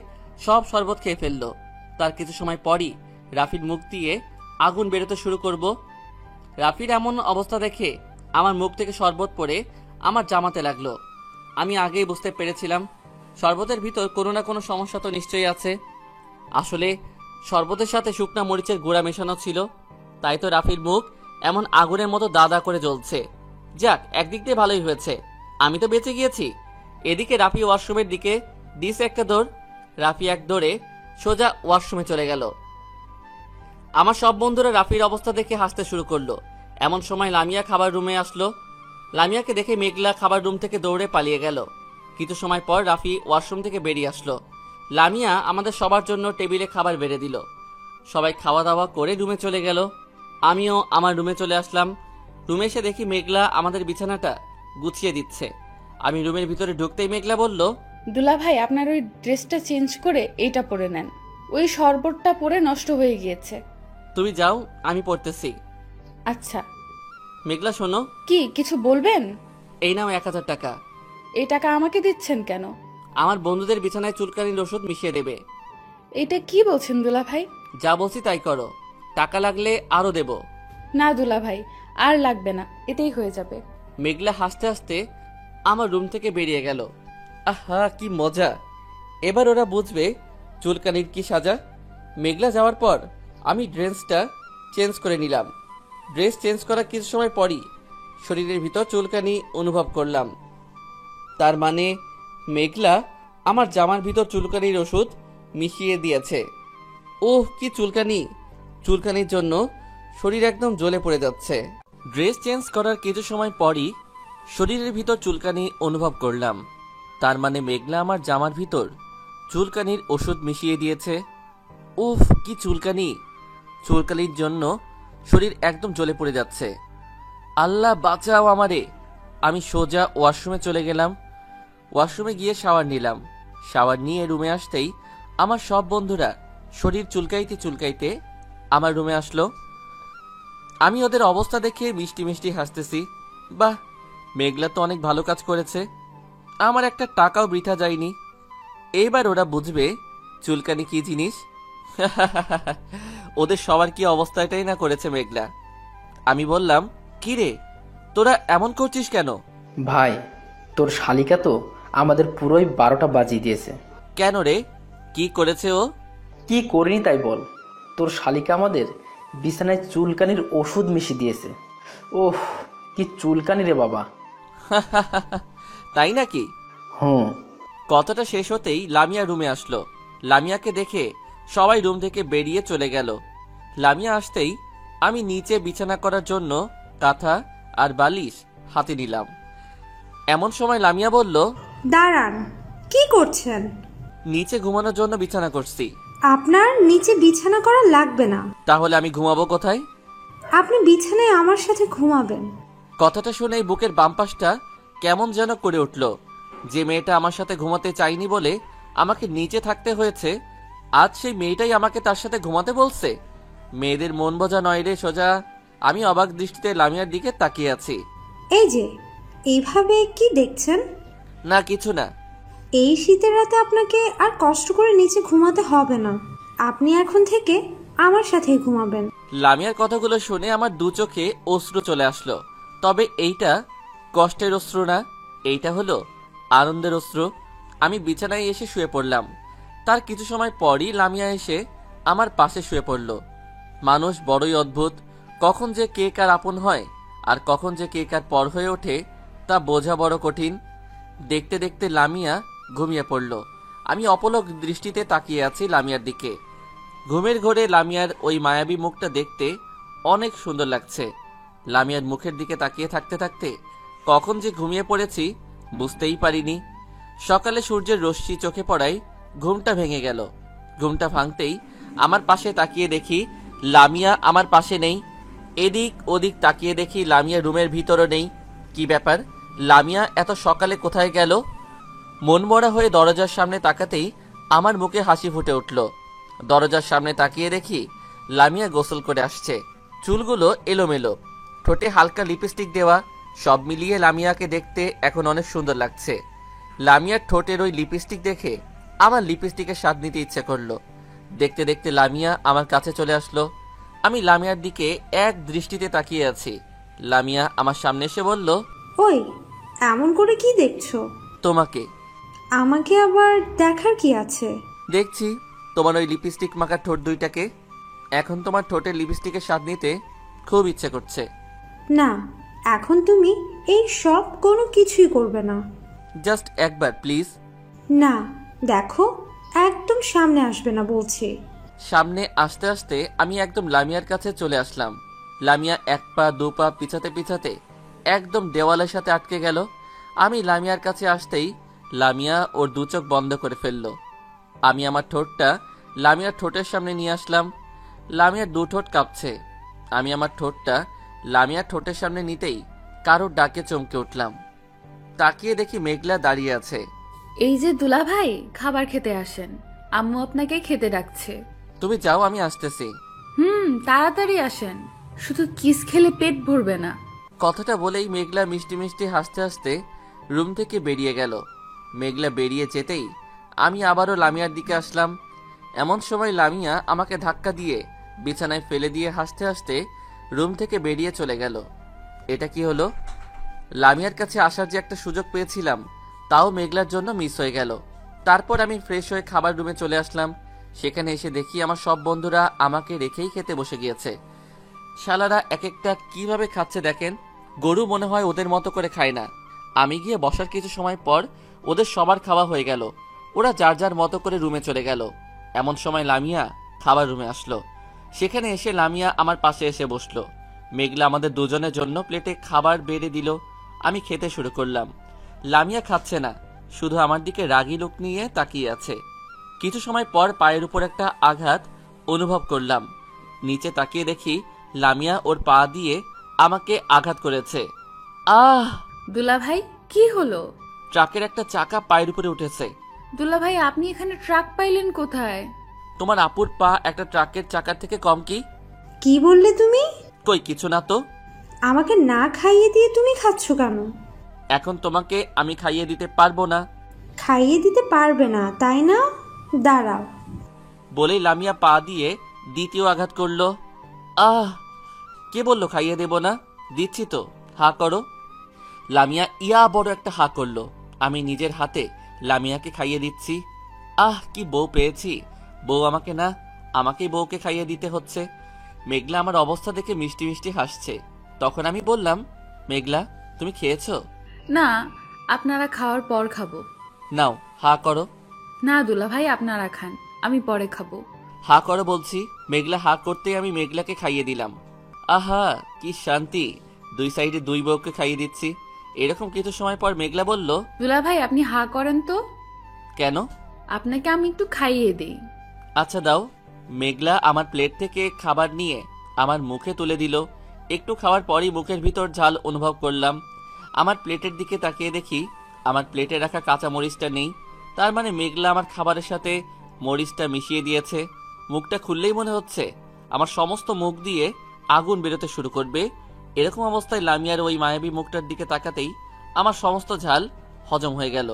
সব শরবত খেয়ে ফেললো। তার কিছু সময় পরই রাফির মুখ দিয়ে আগুন বেরোতে শুরু করব। রাফির এমন অবস্থা দেখে আমার মুখ থেকে শরবত পড়ে আমার জামাতে লাগলো। আমি আগেই বুঝতে পেরেছিলাম শরবতের ভিতর কোনো না কোনো সমস্যা তো নিশ্চয়ই আছে। আসলে শরবতের সাথে শুকনা মরিচের গুঁড়া মেশানো ছিল, তাই তো রাফির মুখ এমন আগুনের মতো দাদা করে জ্বলছে। যাক, একদিক দিয়ে ভালোই হয়েছে, আমি তো বেঁচে গিয়েছি। এদিকে রাফি ওয়াশরুমের দিকে দিছে একটা দৌড়। রাফি এক দৌড়ে সোজা ওয়াশরুমে চলে গেল। আমার সব বন্ধুরা রাফির অবস্থা দেখে হাসতে শুরু করলো। এমন সময় লামিয়া খাবার রুমে আসলো। লামিয়াকে দেখে মেঘলা খাবার রুম থেকে দৌড়ে পালিয়ে গেল। কিছু সময় পর রাফি ওয়াশরুম থেকে বেরিয়ে আসলো। লামিয়া আমাদের সবার জন্য টেবিলে খাবার বেড়ে দিল। সবাই খাওয়া দাওয়া করে রুমে চলে গেল। আমিও আমার রুমে চলে আসলাম। রুমে এসে দেখি মেঘলা আমাদের বিছানাটা গুছিয়ে দিচ্ছে। আমি রুমের ভিতরে ঢুকতেই মেঘলা বলল, দুলা ভাই, আপনার ওই ড্রেসটা চেঞ্জ করে এইটা পরে নেন, ওই শরবতটা পরে নষ্ট হয়ে গিয়েছে। তুমি যাও, আমি পড়তেছি। আচ্ছা। মেঘলা শোনো। কি কিছু বলবেন? এই নাও 1000 টাকা। এই টাকা আমাকে দিচ্ছেন কেন? আমার বন্ধুদের বিছানায় চুলকানির ওষুধ মিশিয়ে দেবে। এটা কি বলছেন দুলা ভাই? যা বলছি তাই করো, টাকা লাগলে আরো দেব। না দুলা ভাই, আর লাগবে না, এতেই হয়ে যাবে। মেঘলা হাসতে হাসতে আমার রুম থেকে বেরিয়ে গেল। আহা, কি মজা! এবার ওরা বুঝবে চুলকানির কি সাজা। মেঘলা যাওয়ার পর আমি ড্রেসটা চেঞ্জ করে নিলাম। ড্রেস চেঞ্জ করার কিছু সময় পরই শরীরের ভিতর চুলকানি অনুভব করলাম। তার মানে মেঘলা আমার জামার ভিতর চুলকানির ওষুধ মিশিয়ে দিয়েছে। ওহ, কি চুলকানি! চুলকানির জন্য শরীর একদম জ্বলে পড়ে যাচ্ছে। ড্রেস চেঞ্জ করার কিছু সময় পরই শরীরের ভিতর চুলকানি অনুভব করলাম। তার মানে মেঘলা আমার জামার ভিতর চুলকানির ওষুধ মিশিয়ে দিয়েছে। উফ, কি চুলকানি! চুলকানির জন্য শরীর একদম জ্বলে পড়ে যাচ্ছে। আল্লাহ বাঁচাও আমারে! আমি সোজা ওয়াশরুমে চলে গেলাম। ওয়াশরুমে গিয়ে শাওয়ার নিলাম। শাওয়ার নিয়ে রুমে আসতেই আমার সব বন্ধুরা শরীর চুলকাইতে চুলকাইতে আমার রুমে আসলো। আমি ওদের অবস্থা দেখে মিষ্টি মিষ্টি হাসতেছি। বাহ, মেঘলা তো অনেক ভালো কাজ করেছে, আমার একটা টাকাও বৃথা যায়নি। এইবার ওরা বুঝবে চুলকানি কি জিনিস। ওদের সবার কি অবস্থাটাই না করেছে মেঘলা। আমি বললাম, কি রে তোরা এমন করছিস কেন? ভাই, তোর শালিকা তো আমাদের পুরোই 12টা বাজিয়ে দিয়েছে। কেন রে, কি করেছে ও? কি করিনি তাই বল। তোর শালিকা আমাদের বিছানায় চুলকানির ওষুধ মিশিয়ে দিয়েছে। ওহ, কি চুলকানি রে বাবা। তাই নাকি? হুম। কথাটা শেষ হতেই লামিয়া রুমে আসলো। লামিয়াকে দেখে সবাই রুম থেকে বেরিয়ে চলে গেল। লামিয়া আসতেই আমি নিচে বিছানা করার জন্য কাঁথা আর বালিশ হাতে নিলাম। এমন সময় লামিয়া বলল, দাঁড়ান, কি করছেন? নিচে ঘুমানোর জন্য বিছানা করছি। আপনার নিচে বিছানা করা লাগবে না। তাহলে আমি ঘুমাবো কোথায়? আপনি বিছানায় আমার সাথে ঘুমাবেন। কথাটা শুনেই বুকের বাম পাশটা কেমন যেন করে উঠল। যে মেয়েটা আমার সাথে ঘুমাতে চাইনি বলে আমাকে নিচে থাকতে হয়েছে, আজ সেই মেয়েটাই আমাকে তার সাথে ঘুমাতে বলছে। মেয়েদের মন বোঝা নয় রে সোজা। আমি অবাক দৃষ্টিতে লামিয়ার দিকে তাকিয়ে আছি। এই যে, এইভাবে কি দেখছেন? না, কিছু না। এই শীতের রাতে আপনাকে আর কষ্ট করে নিচে ঘুমাতে হবে না। আপনি এখন থেকে আমার সাথেই ঘুমাবেন। লামিয়ার কথাগুলো শুনে আমার দু চোখে অশ্রু চলে আসলো। তবে এইটা কষ্টের অশ্রু না, এইটা হলো আনন্দের অশ্রু। আমি বিছানায় এসে শুয়ে পড়লাম। তার কিছু সময় পরই লামিয়া এসে আমার পাশে শুয়ে পড়ল। মানুষ বড়ই অদ্ভুত, কখন যে কে কার আপন হয় আর কখন যে কে কার পর হয়ে ওঠে তা বোঝা বড় কঠিন। দেখতে দেখতে লামিয়া ঘুমিয়ে পড়ল। আমি অপলক দৃষ্টিতে তাকিয়ে আছি লামিয়ার দিকে। ঘুমের ঘোরে লামিয়ার ওই মায়াবী মুখটা দেখতে অনেক সুন্দর লাগছে। লামিয়ার মুখের দিকে তাকিয়ে থাকতে থাকতে কখন যে ঘুমিয়ে পড়েছি বুঝতেই পারিনি। সকালে সূর্যের রশ্মি চোখে পড়ায় ঘুমটা ভেঙে গেল। ঘুমটা ভাঙতেই আমার পাশে তাকিয়ে দেখি লামিয়া আমার পাশে নেই। এদিক ওদিক তাকিয়ে দেখি লামিয়া রুমের ভিতরও নেই। কি ব্যাপার, লামিয়া এত সকালে কোথায় গেল? মনমরা হয়ে দরজার সামনে তাকাতেই আমার মুখে হাসি ফুটে উঠল। দরজার সামনে তাকিয়ে দেখি লামিয়া গোসল করে আসছে। চুলগুলো এলোমেলো, ঠোঁটে হালকা লিপস্টিক দেওয়া, সব মিলিয়ে লামিয়াকে দেখতে এখন অনেক সুন্দর লাগছে। লামিয়ার ঠোঁটের ওই লিপস্টিক দেখে আমার লিপস্টিকের স্বাদ নিতে ইচ্ছে করলো। দেখতে দেখতে লামিয়া আমার কাছে চলে আসলো। আমি লামিয়ার দিকে এক দৃষ্টিতে তাকিয়ে আছি। লামিয়া আমার সামনে এসে বলল, ওই, এমন করে কি দেখছো? তোমাকে। আমাকে আবার দেখার কি আছে? দেখছি তোমার ওই লিপস্টিক মাখা ঠোঁট দুইটাকে। এখন তোমার ঠোঁটের লিপস্টিকের স্বাদ নিতে খুব ইচ্ছে করছে। না, এখন তুমি এই সব কোনো কিছুই করবে না। জাস্ট একবার প্লিজ। না, দেখো, একদম সামনে আসবে না বলছি। সামনে আসতে আসতে আমি একদম লামিয়ার কাছে চলে আসলাম। লামিয়া এক পা দু পা পিছাতে পিছাতে একদম দেওয়ালের সাথে আটকে গেল। আমি লামিয়ার কাছে আসতেই লামিয়া ওর দু চোখ বন্ধ করে ফেলল। আমি আমার ঠোঁটটা লামিয়ার ঠোঁটের সামনে নিয়ে আসলাম। লামিয়ার দু ঠোঁট কাঁপছে। আমি আমার ঠোঁটটা লামিয়ার ঠোঁটের সামনে নিতেই কারোর ডাকে চমকে উঠলাম। তাকিয়ে দেখি মেঘলা দাঁড়িয়ে আছে। এই যে দুলা ভাই, খাবার খেতে আসেন, আম্মু আপনাকে খেতে ডাকছে। তুমি যাও, আমি আসতেছি। তাড়াতাড়ি আসেন, শুধু কিস খেলে পেট ভরবে না। কথাটা বলেই মেঘলা মিষ্টি মিষ্টি হাসতে হাসতে রুম থেকে বেরিয়ে গেল। মেঘলা বেরিয়ে যেতেই আমি আবারও লামিয়ার দিকে আসলাম। এমন সময় লামিয়া আমাকে ধাক্কা দিয়ে বিছানায় ফেলে দিয়ে হাসতে হাসতে রুম থেকে বেরিয়ে চলে গেল। এটা কি হলো? লামিয়ার কাছে আসার যে একটা সুযোগ পেয়েছিলাম তাও মেঘলার জন্য মিস হয়ে গেল। তারপর আমি ফ্রেশ হয়ে খাবার রুমে চলে আসলাম। সেখানে এসে দেখি আমার সব বন্ধুরা আমাকে রেখেই খেতে বসে গিয়েছে। শালারা এক একটা কিভাবে খাচ্ছে দেখেন, গরু মনে হয় ওদের মতো করে খায় না। আমি গিয়ে বসার কিছু সময় পর ওদের সবার খাওয়া হয়ে গেল। ওরা যার যার মতো করে রুমে চলে গেল। এমন সময় লামিয়া খাবার রুমে আসলো। সেখানে এসে লামিয়া আমার পাশে এসে বসলো। মেঘলা আমাদের দুজনের জন্য প্লেটে খাবার বেড়ে দিল। আমি খেতে শুরু করলাম। লামিয়া খাচ্ছে না, শুধু আমার দিকে রাগী লোক নিয়ে তাকিয়ে আছে। কিছু সময় পর পায়ের উপর একটা আঘাত অনুভব করলাম। নিচে তাকিয়ে দেখি লামিয়া ওর পা দিয়ে আমাকে আঘাত করেছে। আহ! দুলাভাই কি হলো? ট্রাকের একটা চাকা পায়ের উপরে উঠেছে। দুলাভাই আপনি এখানে ট্রাক পাইলেন কোথায়? তোমার আপুর পা একটা ট্রাকের চাকার থেকে কম কি? কি বললে তুমি? কই কিছু না তো। আমাকে না খাইয়ে দিয়ে তুমি খাচ্ছ কেন? এখন তোমাকে আমি খাইয়ে দিতে পারবো না। খাইয়ে দিতে পারবে না তাই না? দাঁড়াও। বলেই লামিয়া পা দিয়ে দ্বিতীয় আঘাত করলো। কে বললো খাইয়ে দেব না? দিচ্ছি তো, হা করো। লামিয়া ইয়া বড় একটা হা করলো। আমি নিজের হাতে লামিয়াকে খাইয়ে দিচ্ছি। কি বউ পেয়েছি। বউ আমাকে না, আমাকেই বউকে খাইয়ে দিতে হচ্ছে। মেঘলা আমার অবস্থা দেখে মিষ্টি মিষ্টি হাসছে। তখন আমি বললাম, মেঘলা তুমি খেয়েছো? না, আপনারা খাওয়ার পর খাবো। নাও হা করো। না দুলাভাই আপনারা খান, আমি পরে খাবো। হা করো বলছি। মেঘলা হা করতেই আমি মেঘলাকে খাইয়ে দিলাম। আহা কি শান্তি, দুই সাইডে দুই বউকে খাইয়ে দিচ্ছি। এরকম কিছু সময় পর মেঘলা বলল, দুলাভাই আপনি হা করেন তো। কেন? আপনাকে আমি একটু খাইয়ে দেই। আচ্ছা দাও। মেঘলা আমার প্লেট থেকে খাবার নিয়ে আমার মুখে তুলে দিল। একটু খাওয়ার পরই মুখের ভিতর ঝাল অনুভব করলাম। আমার প্লেটের দিকে তাকিয়ে দেখি আমার প্লেটে রাখা কাঁচা মরিচটা নেই। তার মানে মেঘলা আমার খাবারের সাথে মরিচটা মিশিয়ে দিয়েছে। মুখটা খুললেই মনে হচ্ছে আমার সমস্ত মুখ দিয়ে আগুন বেরোতে শুরু করবে। এরকম অবস্থায় লামিয়ার ওই মায়াবী মুখটার দিকে তাকাতেই আমার সমস্ত ঝাল হজম হয়ে গেল।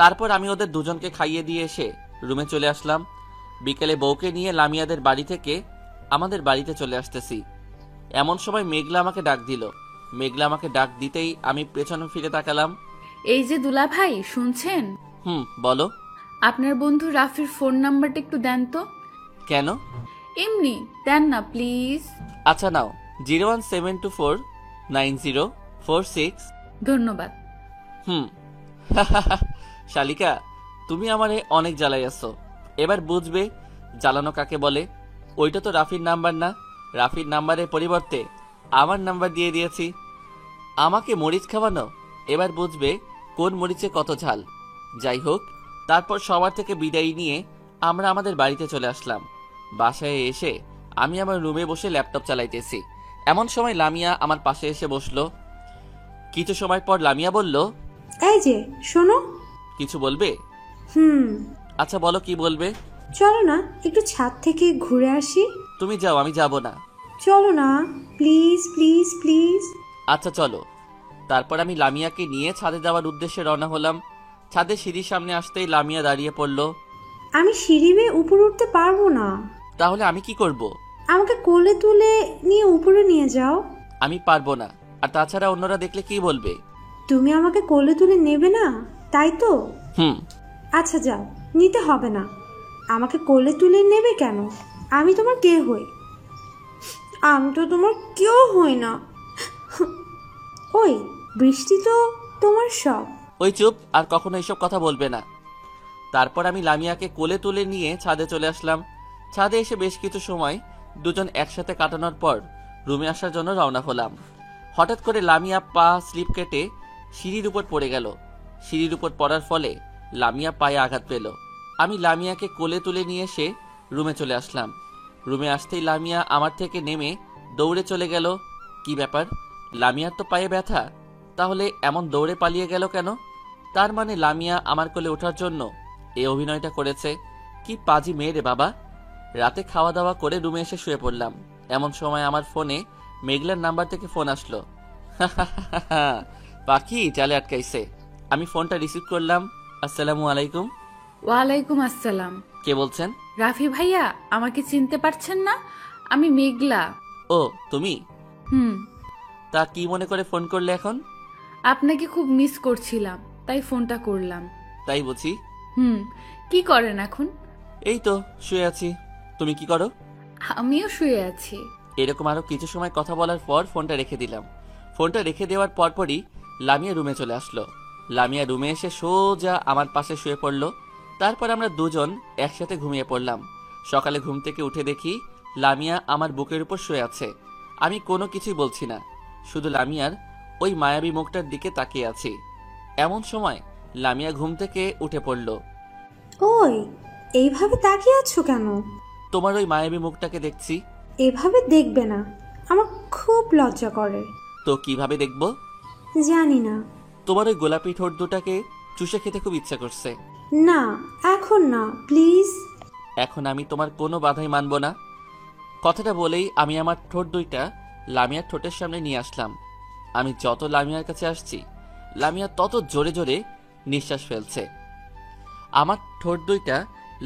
তারপর আমি ওদের দুজনকে খাইয়ে দিয়ে এসে রুমে চলে আসলাম। বিকেলে বউকে নিয়ে লামিয়াদের বাড়ি থেকে আমাদের বাড়িতে চলে আসতেছি। এমন সময় মেঘলা আমাকে ডাক দিল। মেঘলা আমাকে ডাক দিতেই আমি পেছনে ফিরে তাকালাম। এই যে দুলাভাই শুনছেন? বলো। আপনার বন্ধু রাফির ফোন নাম্বারটা একটু দেন তো। কেন? এমনি দেন না প্লিজ। আচ্ছা নাও, 017249046। ধন্যবাদ। শালিকা তুমি আমারে অনেক জ্বালাই আছো। এবার বুঝবে জ্বালানো কাকে বলে। ওইটা তো রাফির নাম্বার না। রাফির নাম্বারের পরিবর্তে আমার নাম্বার দিয়ে দিয়েছি। আমাকে মরিচ খাওয়ানো। এবার বুঝবে কোন মরিচে কত ঝাল। যাই হোক, তারপর সবার থেকে বিদায় নিয়ে আমরা আমাদের বাড়িতে চলে আসলাম। বাসায় এসে আমি আমার রুমে বসে ল্যাপটপ চালাইতেছি। এমন সময় লামিয়া আমার পাশে এসে বসলো। কিছু সময় পর লামিয়া বলল, এই যে শোনো। কিছু বলবে? আচ্ছা বলো কি বলবে। চলো না একটু ছাদ থেকে ঘুরে আসি। তুমি যাও, আমি যাব না। চলো না প্লিজ প্লিজ প্লিজ। আচ্ছা চলো। তারপর আমি লামিয়াকে নিয়ে ছাদে যাওয়ার উদ্দেশ্যে রওনা হলাম। ছাদে সিঁড়ির সামনে আসতেই লামিয়া দাঁড়িয়ে পড়ল। আমি সিঁড়ি বেয়ে উপরে উঠতে পারবো না। তাহলে আমি কি করব? আমাকে কোলে তুলে নিয়ে উপরে নিয়ে যাও। আমি পারবো না। আর তাছাড়া অন্যরা দেখলে কি বলবে? তুমি আমাকে কোলে তুলে নেবে না তাই তো? আচ্ছা যাও, নিতে হবে না। আমাকে কোলে তুলে নেবে কেন? আমি তোমার কে হই? আমি তো তোমার কেউ হই না। ওই বৃষ্টি তো তোমার সব। ওই চুপ, আর কখনো এইসব কথা বলবে না। তারপর আমি লামিয়াকে কোলে তুলে নিয়ে ছাদে চলে আসলাম। ছাদে এসে বেশ কিছু সময় দুজন একসাথে কাটানোর পর রুমে আসার জন্য রওনা হলাম। হঠাৎ করে লামিয়া পা স্লিপ কেটে সিঁড়ির উপর পড়ে গেল। সিঁড়ির উপর পড়ার ফলে লামিয়া পায়ে আঘাত পেল। আমি লামিয়াকে কোলে তুলে নিয়ে এসে রুমে চলে আসলাম। রুমে আসতেই লামিয়া আমার থেকে নেমে দৌড়ে চলে গেল। কি ব্যাপার, লামিয়ার তো পায়ে ব্যথা, তাহলে এমন দৌড়ে পালিয়ে গেল কেন? তার মানে লামিয়া আমার কোলে ওঠার জন্য এই অভিনয়টা করেছে। কি পাজি মেয়ে রে বাবা। রাতে খাওয়া দাওয়া করে রুমে এসে শুয়ে পড়লাম। এমন সময় আমার ফোনে মেঘলার নাম্বার থেকে ফোন আসলো। পাখি চালে আটকাইছে। আমি ফোনটা রিসিভ করলাম। আসসালামু আলাইকুম। ওয়ালাইকুম আসসালাম। কে বলছেন? রাফি ভাইয়া, আমাকে চিনতে পারছেন না? আমি মেঘলা। ও তুমি? তা কি মনে করে ফোন করলে এখন? আপনাকে খুব মিস করছিলাম, তাই ফোনটা করলাম। তাই বুঝি। কি করেন এখন? এই তো শুয়ে আছি। তুমি কি করো? আমিও শুয়ে আছি। এরকম আরো কিছু সময় কথা বলার পর ফোনটা রেখে দিলাম। ফোনটা রেখে দেওয়ার পরপরই লামিয়া রুমে চলে আসলো। লামিয়া রুমে এসে সোজা আমার পাশে শুয়ে পড়লো। তারপর আমরা দুজন একসাথে ঘুমিয়ে পড়লাম। সকালে ঘুম থেকে উঠে দেখি লামিয়া আমার বুকের উপর শুয়ে আছে। আমি কোনো কিছুই বলছি না, শুধু লামিয়ার ওই মায়াবী মুখটার দিকে তাকিয়ে আছি। এমন সময় লামিয়া ঘুম থেকে উঠে পড়ল। ওই এইভাবে তাকিয়ে আছো কেন? তোমার ওই মায়াবী মুখটাকে দেখছি। এভাবে দেখবে না, আমার খুব লজ্জা করে। তো কিভাবে দেখবো? জানি না। তোমার ওই গোলাপি ঠোঁট দুটাকে চুষে খেতে খুব ইচ্ছা করছে। না, এখন না, প্লিজ। এখন আমি তোমার কোনো বাধাই মানব না। কথাটা বলেই আমি আমার ঠোঁট দুইটা লামিয়ার ঠোঁটের সামনে নিয়ে আসলাম। আমি যত লামিয়ার কাছে আসছি, লামিয়া তত জোরে জোরে নিঃশ্বাস ফেলছে। আমার ঠোঁট দুইটা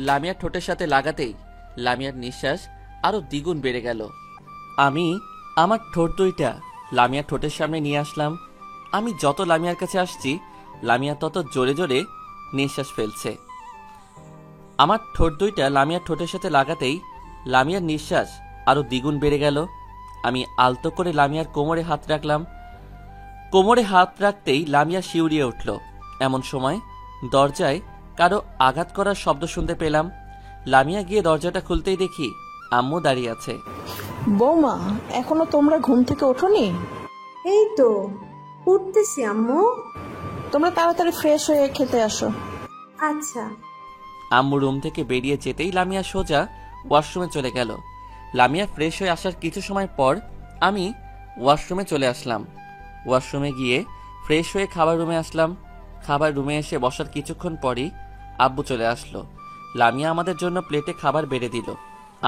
লামিয়ার ঠোঁটের সাথে লাগাতেই লামিয়ার নিঃশ্বাস আরো দ্বিগুণ বেড়ে গেল। আমি আমার ঠোঁট দুইটা লামিয়ার ঠোঁটের সামনে নিয়ে আসলাম। আমি যত লামিয়ার কাছে আসছি, লামিয়া তত জোরে জোরে নিঃশ্বাস ফেলছে। আমার ঠোঁট দুইটা লামিয়ার ঠোঁটের সাথে লাগাতেই লামিয়ার নিঃশ্বাস আরো দ্বিগুণ বেড়ে গেল। আমি আলতো করে লামিয়ার কোমরে হাত রাখলাম। কোমরে হাত রাখতেই লামিয়া শিউরিয়ে উঠল। এমন সময় দরজায় কারো আঘাত করার শব্দ শুনতে পেলাম। লামিয়া গিয়ে দরজাটা খুলতেই দেখি আম্মু দাঁড়িয়ে আছে। বৌমা, এখনো তোমরা ঘুম থেকে ওঠোনি? এই তো উঠতেছি আম্মু। তোমরা তাড়াতাড়ি ফ্রেশ হয়ে খেতে আসো। আচ্ছা। আম্মু রুম থেকে বেরিয়ে যেতেই লামিয়া সোজা ওয়াশরুমে চলে গেল। লামিয়া ফ্রেশ হয়ে আসার কিছু সময় পর আমি ওয়াশরুমে চলে আসলাম। ওয়াশরুমে গিয়ে ফ্রেশ হয়ে খাবার রুমে আসলাম। খাবার রুমে এসে বসার কিছুক্ষণ পরই আব্বু চলে আসলো। লামিয়া আমাদের জন্য প্লেটে খাবার বেড়ে দিল।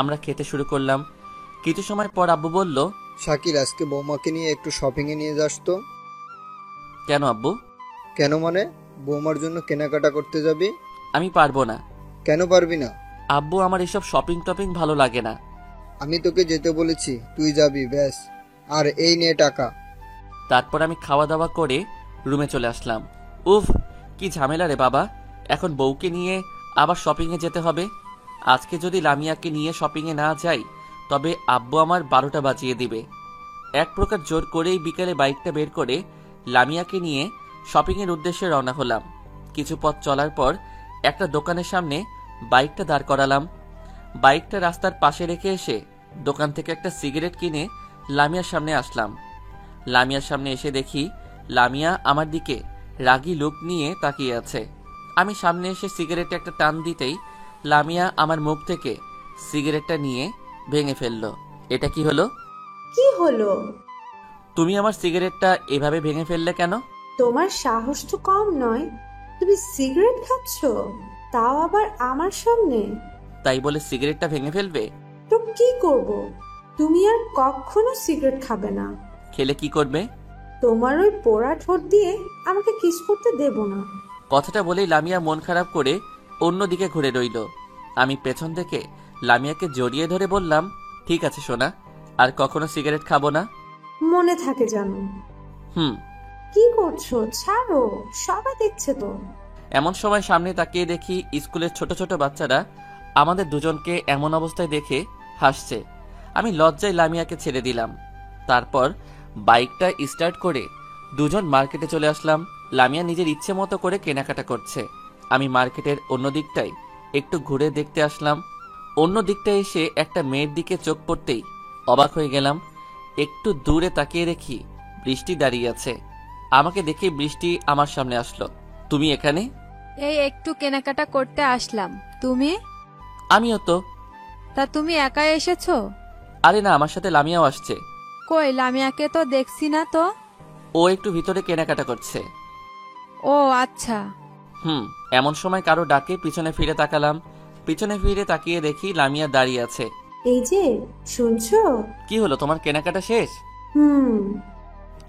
আমরা খেতে শুরু করলাম। কিছু সময় পর আব্বু বলল, শাকিল, আজকে বৌমাকে নিয়ে একটু শপিংয়ে নিয়ে যাস তো। কেন আব্বু? কেন মানে? বৌমার জন্য কেনাকাটা করতে যাবি। আমি পারবো না। কেন পারবি না? আব্বু, আমার এসব শপিং টপিং ভালো লাগে না। আমি তোকে যেতে বলেছি, তুই যাবি ব্যাস। আর এই নে টাকা। তারপর আমি খাওয়া দাওয়া করে রুমে চলে আসলাম। উফ, কি ঝামেলা রে বাবা, এখন বউকে নিয়ে আবার শপিংয়ে যেতে হবে। আজকে যদি লামিয়াকে নিয়ে শপিংয়ে না যাই, তবে আব্বু আমার 12টা বাজিয়ে দিবে। এক প্রকার জোর করেই বিকেলে বাইকটা বের করে লামিয়াকে নিয়ে শপিংয়ের উদ্দেশ্যে রওনা হলাম। কিছু পথ চলার পর একটা দোকানের সামনে বাইকটা দাঁড় করালাম। বাইকটা রাস্তার পাশে রেখে এসে দোকান থেকে একটা সিগারেট কিনে লামিয়ার সামনে আসলাম। লামিয়ার সামনে এসে দেখি লামিয়া আমার দিকে রাগী লুক নিয়ে তাকিয়ে আছে। আমি সামনে এসে সিগারেটে একটা টান দিতেই লামিয়া আমার মুখ থেকে সিগারেটটা নিয়ে ভেঙে ফেললো। এটা কি হলো? কি হলো? তুমি আমার সিগারেটটা এভাবে ভেঙে ফেললে কেন? তোমার সাহস তো কম নয়, তুমি সিগারেট খাচ্ছ, তাও আবার আমার সামনে। তাই বলে সিগারেটটা ভেঙে ফেলবে? তো কি করব? তুমি আর কখনো সিগারেট খাবে না। খেলে কি করবে? তোমার ওই পোড়া ঠোঁট দিয়ে আমাকে কিস করতে দেব না। কথাটা বলেই লামিয়া মন খারাপ করে অন্যদিকে ঘুরে রইল। আমি পেছন থেকে লামিয়াকে জড়িয়ে ধরে বললাম, ঠিক আছে সোনা, আর কখনো সিগারেট খাবো না। মনে থাকে জানো। কি করছো? ছাড়ো, সবাই দেখছে তো। এমন সময় সামনে তাকিয়ে দেখি স্কুলের ছোট ছোট বাচ্চারা আমাদের দুজনকে এমন অবস্থায় দেখে হাসছে। আমি লজ্জায় লামিয়াকে ছেড়ে দিলাম। তারপর বাইকটা স্টার্ট করে দুজন মার্কেটে চলে আসলাম। লামিয়া নিজের ইচ্ছে মতো করে কেনাকাটা করছে। আমি মার্কেটের অন্য দিকটায় একটু ঘুরে দেখতে আসলাম। অন্য দিকটায় এসে একটা মেয়ের দিকে চোখ পড়তেই অবাক হয়ে গেলাম। একটু দূরে তাকিয়ে দেখি বৃষ্টি দাঁড়িয়ে আছে। আমাকে দেখে বৃষ্টি আমার সামনে আসলো। তুমি এখানে? এই একটু কেনাকাটা করতে আসলাম। তুমি? আমিও তো। তা তুমি একাই এসেছো? আরে না, আমার সাথে লামিয়াও আসছে। কই, লামিয়াকে তো দেখছি না তো। ও একটু ভিতরে কেনাকাটা করছে। ও আচ্ছা। এমন সময় কারো ডাকে পিছনে ফিরে তাকালাম। পিছনে ফিরে তাকিয়ে দেখি লামিয়া দাঁড়িয়ে আছে। এই যে, শুনছো? কি হলো, তোমার কেনাকাটা শেষ?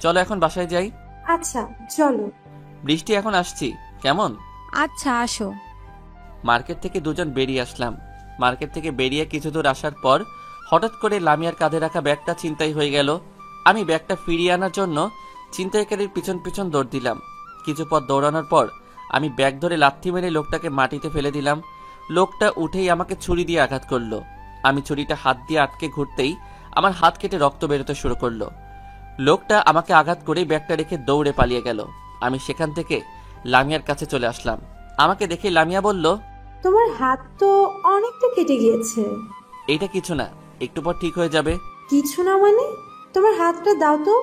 চলো এখন বাসায় যাই। আচ্ছা চলো। বৃষ্টি, এখন আসছি কেমন? আচ্ছা আসো। মার্কেট থেকে দুজন বেরিয়ে আসলাম। মার্কেট থেকে বেরিয়ে কিছু দূর আসার পর হঠাৎ করে লামিয়ার কাঁধে রাখা ব্যাগটা ছিনতাই হয়ে গেল। আমি ব্যাগটা ফিরিয়ে আনার জন্য ছিনতাইকারীর পিছন পিছন দৌড় দিলাম। কিছু পথ দৌড়ানোর পর আমি ব্যাগ ধরে লাথি মেরে লোকটাকে মাটিতে ফেলে দিলাম। লোকটা উঠেই আমাকে ছুরি দিয়ে আঘাত করলো। আমি ছুরিটা হাত দিয়ে আটকে ঘুরতেই আমার হাত কেটে রক্ত বেরোতে শুরু করলো। লোকটা আমাকে আঘাত করে ব্যাগটা রেখে দৌড়ে পালিয়ে গেল। আমি সেখান থেকে লামিয়ার কাছে চলে আসলাম। আমাকে দেখে লামিয়া বলল, তোমার হাত তো অনেকটা কেটে গিয়েছে। এইটা কিছু না, একটু পর ঠিক হয়ে যাবে। কিছু না মানে? তোমার হাতটা দাও তো।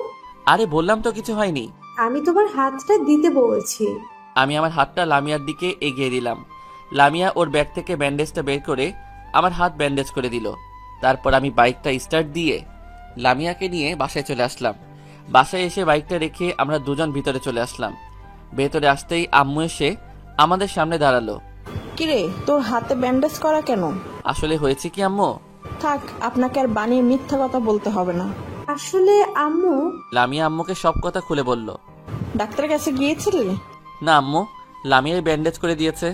আরে বললাম তো কিছু হয়নি। আমি তোমার হাতটা দিতে বলেছি। আমি আমার হাতটা লামিয়ার দিকে এগিয়ে দিলাম। লামিয়া ওর ব্যাগ থেকে ব্যান্ডেজটা বের করে আমার হাত ব্যান্ডেজ করে দিল। তারপর আমি বাইকটা স্টার্ট দিয়ে লামিয়াকে নিয়ে বাসায় চলে আসলাম। বাসায় এসে বাইকটা রেখে আমরা দুজন ভিতরে চলে আসলাম। ভেতরে আসতেই আম্মু এসে আমাদের সামনে দাঁড়ালো। কিরে, তোর হাতে ব্যান্ডেজ করা কেন? আসলে হয়েছে কি আম্মু? থাক, আপনাকে আর বানিয়ে মিথ্যা কথা বলতে হবে না। আসলে আম্মু, লামিয়া আম্মুকে সব কথা খুলে বলল। ডাক্তারের কাছে গিয়েছিলি? না আম্মু, লামিয়াই ব্যান্ডেজ করে দিয়েছে।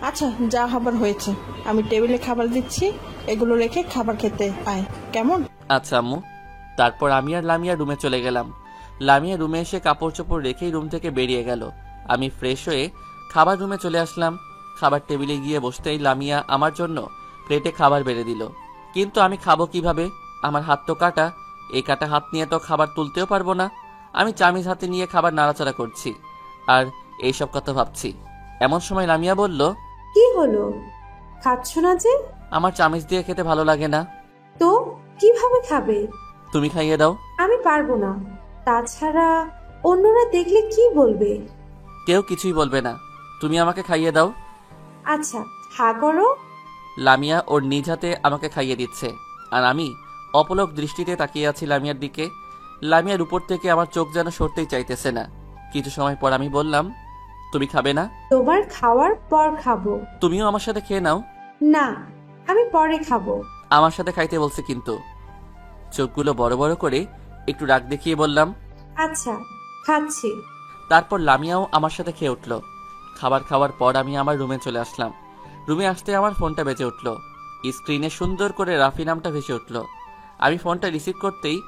আচ্ছা, যা হবার হয়েছে। আমি টেবিলে খাবার দিচ্ছি, এগুলো রেখে খাবার খেতে আয়, কেমন? আচ্ছা আম্মু। তারপর আমি আর লামিয়া রুমে চলে গেলাম। লামিয়া রুমে এসে কাপড় চোপড় রেখেই রুম থেকে বেরিয়ে গেল। আমি ফ্রেশ হয়ে খাবার রুমে চলে আসলাম। খাবার টেবিলে গিয়ে বসতেই লামিয়া আমার জন্য প্লেটে খাবার বেড়ে দিল। কিন্তু আমি খাবো কিভাবে? আমার হাত তো কাটা। এই কাটা হাত নিয়ে তো খাবার তুলতেও পারবো না। আমি চামিচ হাতে নিয়ে খাবার নাড়াচাড়া করছি আর এইসব কথা ভাবছি। এমন সময় লামিয়া বলল, কি হলো? খাচ্ছ না যে? আমার চামিচ দিয়ে খেতে ভালো লাগে না। তো কিভাবে খাবে? তুমি খাইয়ে দাও। আমি পারবো না। তাছাড়া অন্যরা দেখলে কি বলবে? কেউ কিছুই বলবে না, তুমি আমাকে খাইয়ে দাও। আচ্ছা, হা করো। লামিয়া ওর নিজ হাতে আমাকে খাইয়ে দিচ্ছে আর আমি অপলক দৃষ্টিতে তাকিয়ে আছি লামিয়ার দিকে। লামিয়ার উপর থেকে আমার চোখ যেন সরতেই চাইতেছে না। কিছু সময় পর আমি বললাম, তুমি খাবে না? তোমার খাওয়ার পর খাবো। তুমিও আমার সাথে খেয়ে নাও। না, আমি পরে খাবো। আমার সাথে খাইতে বলছে কিন্তু। চোখগুলো বড় বড় করে একটু রাগ দেখিয়ে বললাম, আচ্ছা, খাচ্ছি। তারপর লামিয়াও আমার সাথে খেয়ে উঠল। খাবার খাওয়ার পর আমি আমার রুমে চলে আসলাম। রুমে আসতে আমার ফোনটা বেজে উঠল। স্ক্রিনে সুন্দর করে রাফি নামটা ভেসে উঠল। আমি ফোনটা রিসিভ করতেই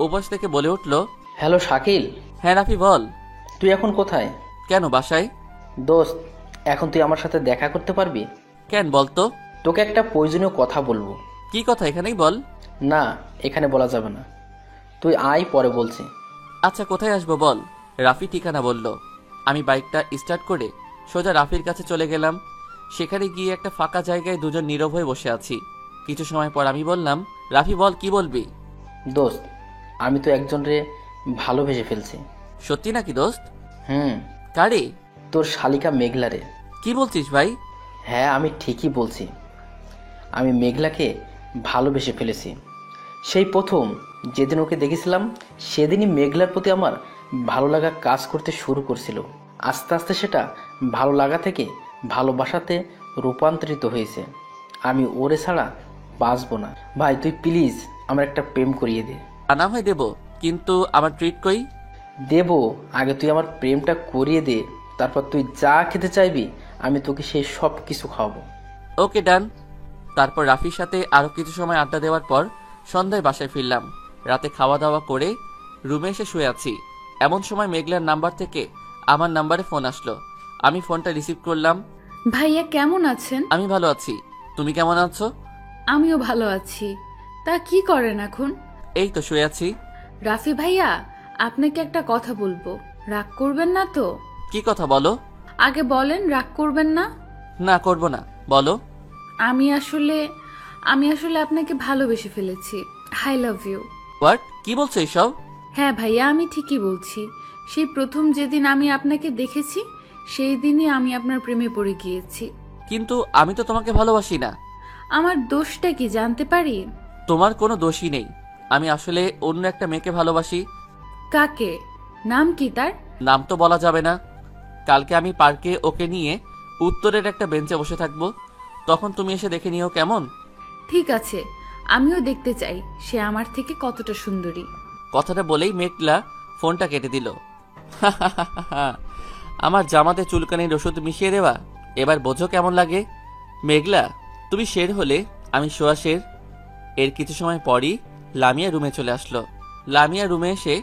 ওপাশ থেকে বলে উঠল, হ্যালো শাকিল। হ্যাঁ রাফি বল। তুই এখন কোথায়? কেন, বাসায়। দোস্ত, এখন তুই আমার সাথে দেখা করতে পারবি? কেন বলতো? তোকে একটা প্রয়োজনীয় কথা বলবো। কি কথা, এখানেই বল। না, এখানে বলা যাবে না, তুই আয়, পরে বলছি। আচ্ছা কোথায় আসবো বল। রাফি ঠিকানা বলল। আমি বাইকটা স্টার্ট করে সোজা রাফির কাছে চলে গেলাম। সেখানে গিয়ে একটা ফাঁকা জায়গায় দুজন নীরব হয়ে বসে আছি। কিছু সময় পর আমি বললাম, রাফি বল, কি বলবি? দোস্ত, আমি তো একজনরে ভালোবেসে ফেলছি। সত্যি নাকি দোস্ত? কারে? তোর শালিকা মেঘলারে। কি বলছিস ভাই? হ্যাঁ, আমি ঠিকই বলছি। আমি মেঘলাকে ভালোবেসে ফেলেছি। সেই প্রথম যেদিন ওকে দেখেছিলাম সেদিনই মেঘলার প্রতি আমার ভালো লাগা কাজ করতে শুরু করছিল। আস্তে আস্তে সেটা ভালো লাগা থেকে ভালোবাসাতে রূপান্তরিত হয়েছে। আমি ওরে ছাড়া বাঁচবো না। ভাই, তুই প্লিজ আমার একটা প্রেম করিয়ে দে। না হয় দেবো, কিন্তু আমার ট্রিট কই? দেবো, আগে তুই আমার প্রেমটা করিয়ে দে, তারপর তুই যা খেতে চাইবি আমি তোকে সেই সব কিছু খাওয়াবো। ওকে ডান। তারপর রাফির সাথে আরো কিছু সময় আড্ডা দেওয়ার পর সন্ধ্যায় বাসায় ফিরলাম। রাতে খাওয়া দাওয়া করে রুমে এসে শুয়ে আছি। এমন সময় মেঘলার নাম্বার থেকে আমার নাম্বারে ফোন আসলো। আমি ফোনটা রিসিভ করলাম। ভাইয়া কেমন আছেন? আমি ভালো আছি, তুমি কেমন আছো? আমিও ভালো আছি। তা কি করেন এখন? এই তো শুয়ে আছি। রাফি ভাইয়া, আপনাকে একটা কথা বলবো, রাগ করবেন না তো? কি কথা বলো? আগে বলেন, রাগ করবেন না? না, করব না, বলো। আমি আসলে আপনাকে ভালোবেসে ফেলেছি। I love you. হোয়াট? কি বলছো এসব? হ্যাঁ ভাইয়া, আমি ঠিকই বলছি। সেই প্রথম যেদিন আমি আপনাকে দেখেছি সেই দিনই আমি আপনার প্রেমে পড়ে গিয়েছি। কিন্তু আমি তো তোমাকে ভালোবাসি না। আমার দোষটা কি জানতে পারি? তোমার কোনো দোষই নেই। আমি আসলে অন্য একটা মেয়েকে ভালোবাসি। কাকে? নাম কি তার? নাম তো বলা যাবে না। কালকে আমি পার্কে ওকে নিয়ে উত্তরের একটা বেঞ্চে বসে থাকবো, তখন তুমি এসে দেখে নিও, কেমন? ঠিক আছে, আমিও দেখতে চাই সে আমার থেকে কতটা সুন্দরী। কথাটা বলেই মেঘলা ফোনটা কেটে দিল। আমার জামাতে চুলকানির ওষুধ মিশিয়ে দেওয়া, এবার বোঝো কেমন লাগে। মেঘলা, তুমি শের হলে আমি শোয়া শের। এর কিছু সময় পরই লামিয়া রুমে চলে আসলো। লামিয়া রুমে এসে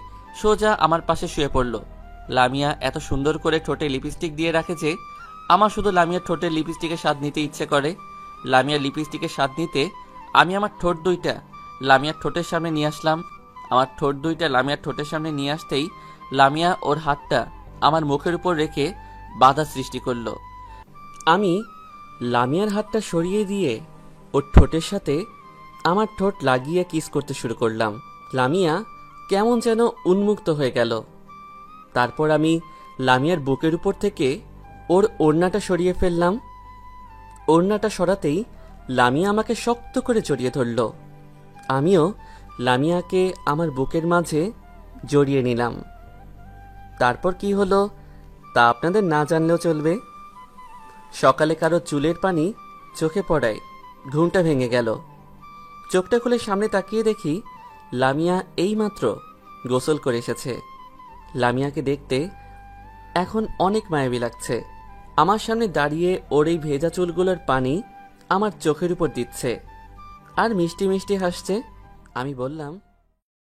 সোজা আমার পাশে শুয়ে পড়ল। লামিয়া এত সুন্দর করে ঠোঁটে লিপস্টিক দিয়ে রাখে যে আমার শুধু লামিয়ার ঠোঁটের লিপস্টিকের স্বাদ নিতে ইচ্ছে করে। লামিয়ার লিপস্টিকের স্বাদ নিতে আমি আমার ঠোঁট দুইটা লামিয়ার ঠোঁটের সামনে নিয়ে আসলাম। আমার ঠোঁট দুইটা লামিয়ার ঠোঁটের সামনে নিয়ে আসতেই লামিয়া ওর হাতটা আমার মুখের উপর রেখে বাধা সৃষ্টি করলো। আমি লামিয়ার হাতটা সরিয়ে দিয়ে ওর ঠোঁটের সাথে আমার ঠোঁট লাগিয়ে কিস করতে শুরু করলাম। লামিয়া কেমন যেন উন্মুক্ত হয়ে গেল। তারপর আমি লামিয়ার বুকের উপর থেকে ওর ওড়নাটা সরিয়ে ফেললাম। ওড়নাটা সরাতেই লামিয়া আমাকে শক্ত করে জড়িয়ে ধরল। আমিও লামিয়াকে আমার বুকের মাঝে জড়িয়ে নিলাম। তারপর কি হলো তা আপনাদের না জানলেও চলবে। সকালে কারো চুলের পানি চোখে পড়ায় ঘুমটা ভেঙে গেল। চোখটা খুলে সামনে তাকিয়ে দেখি লামিয়া এইমাত্র গোসল করে এসেছে। লামিয়াকে দেখতে এখন অনেক মায়াবী লাগছে। আমার সামনে দাঁড়িয়ে ওর এই ভেজা চুলগুলোর পানি আমার চোখের উপর দিচ্ছে আর মিষ্টি মিষ্টি হাসছে। আমি বললাম,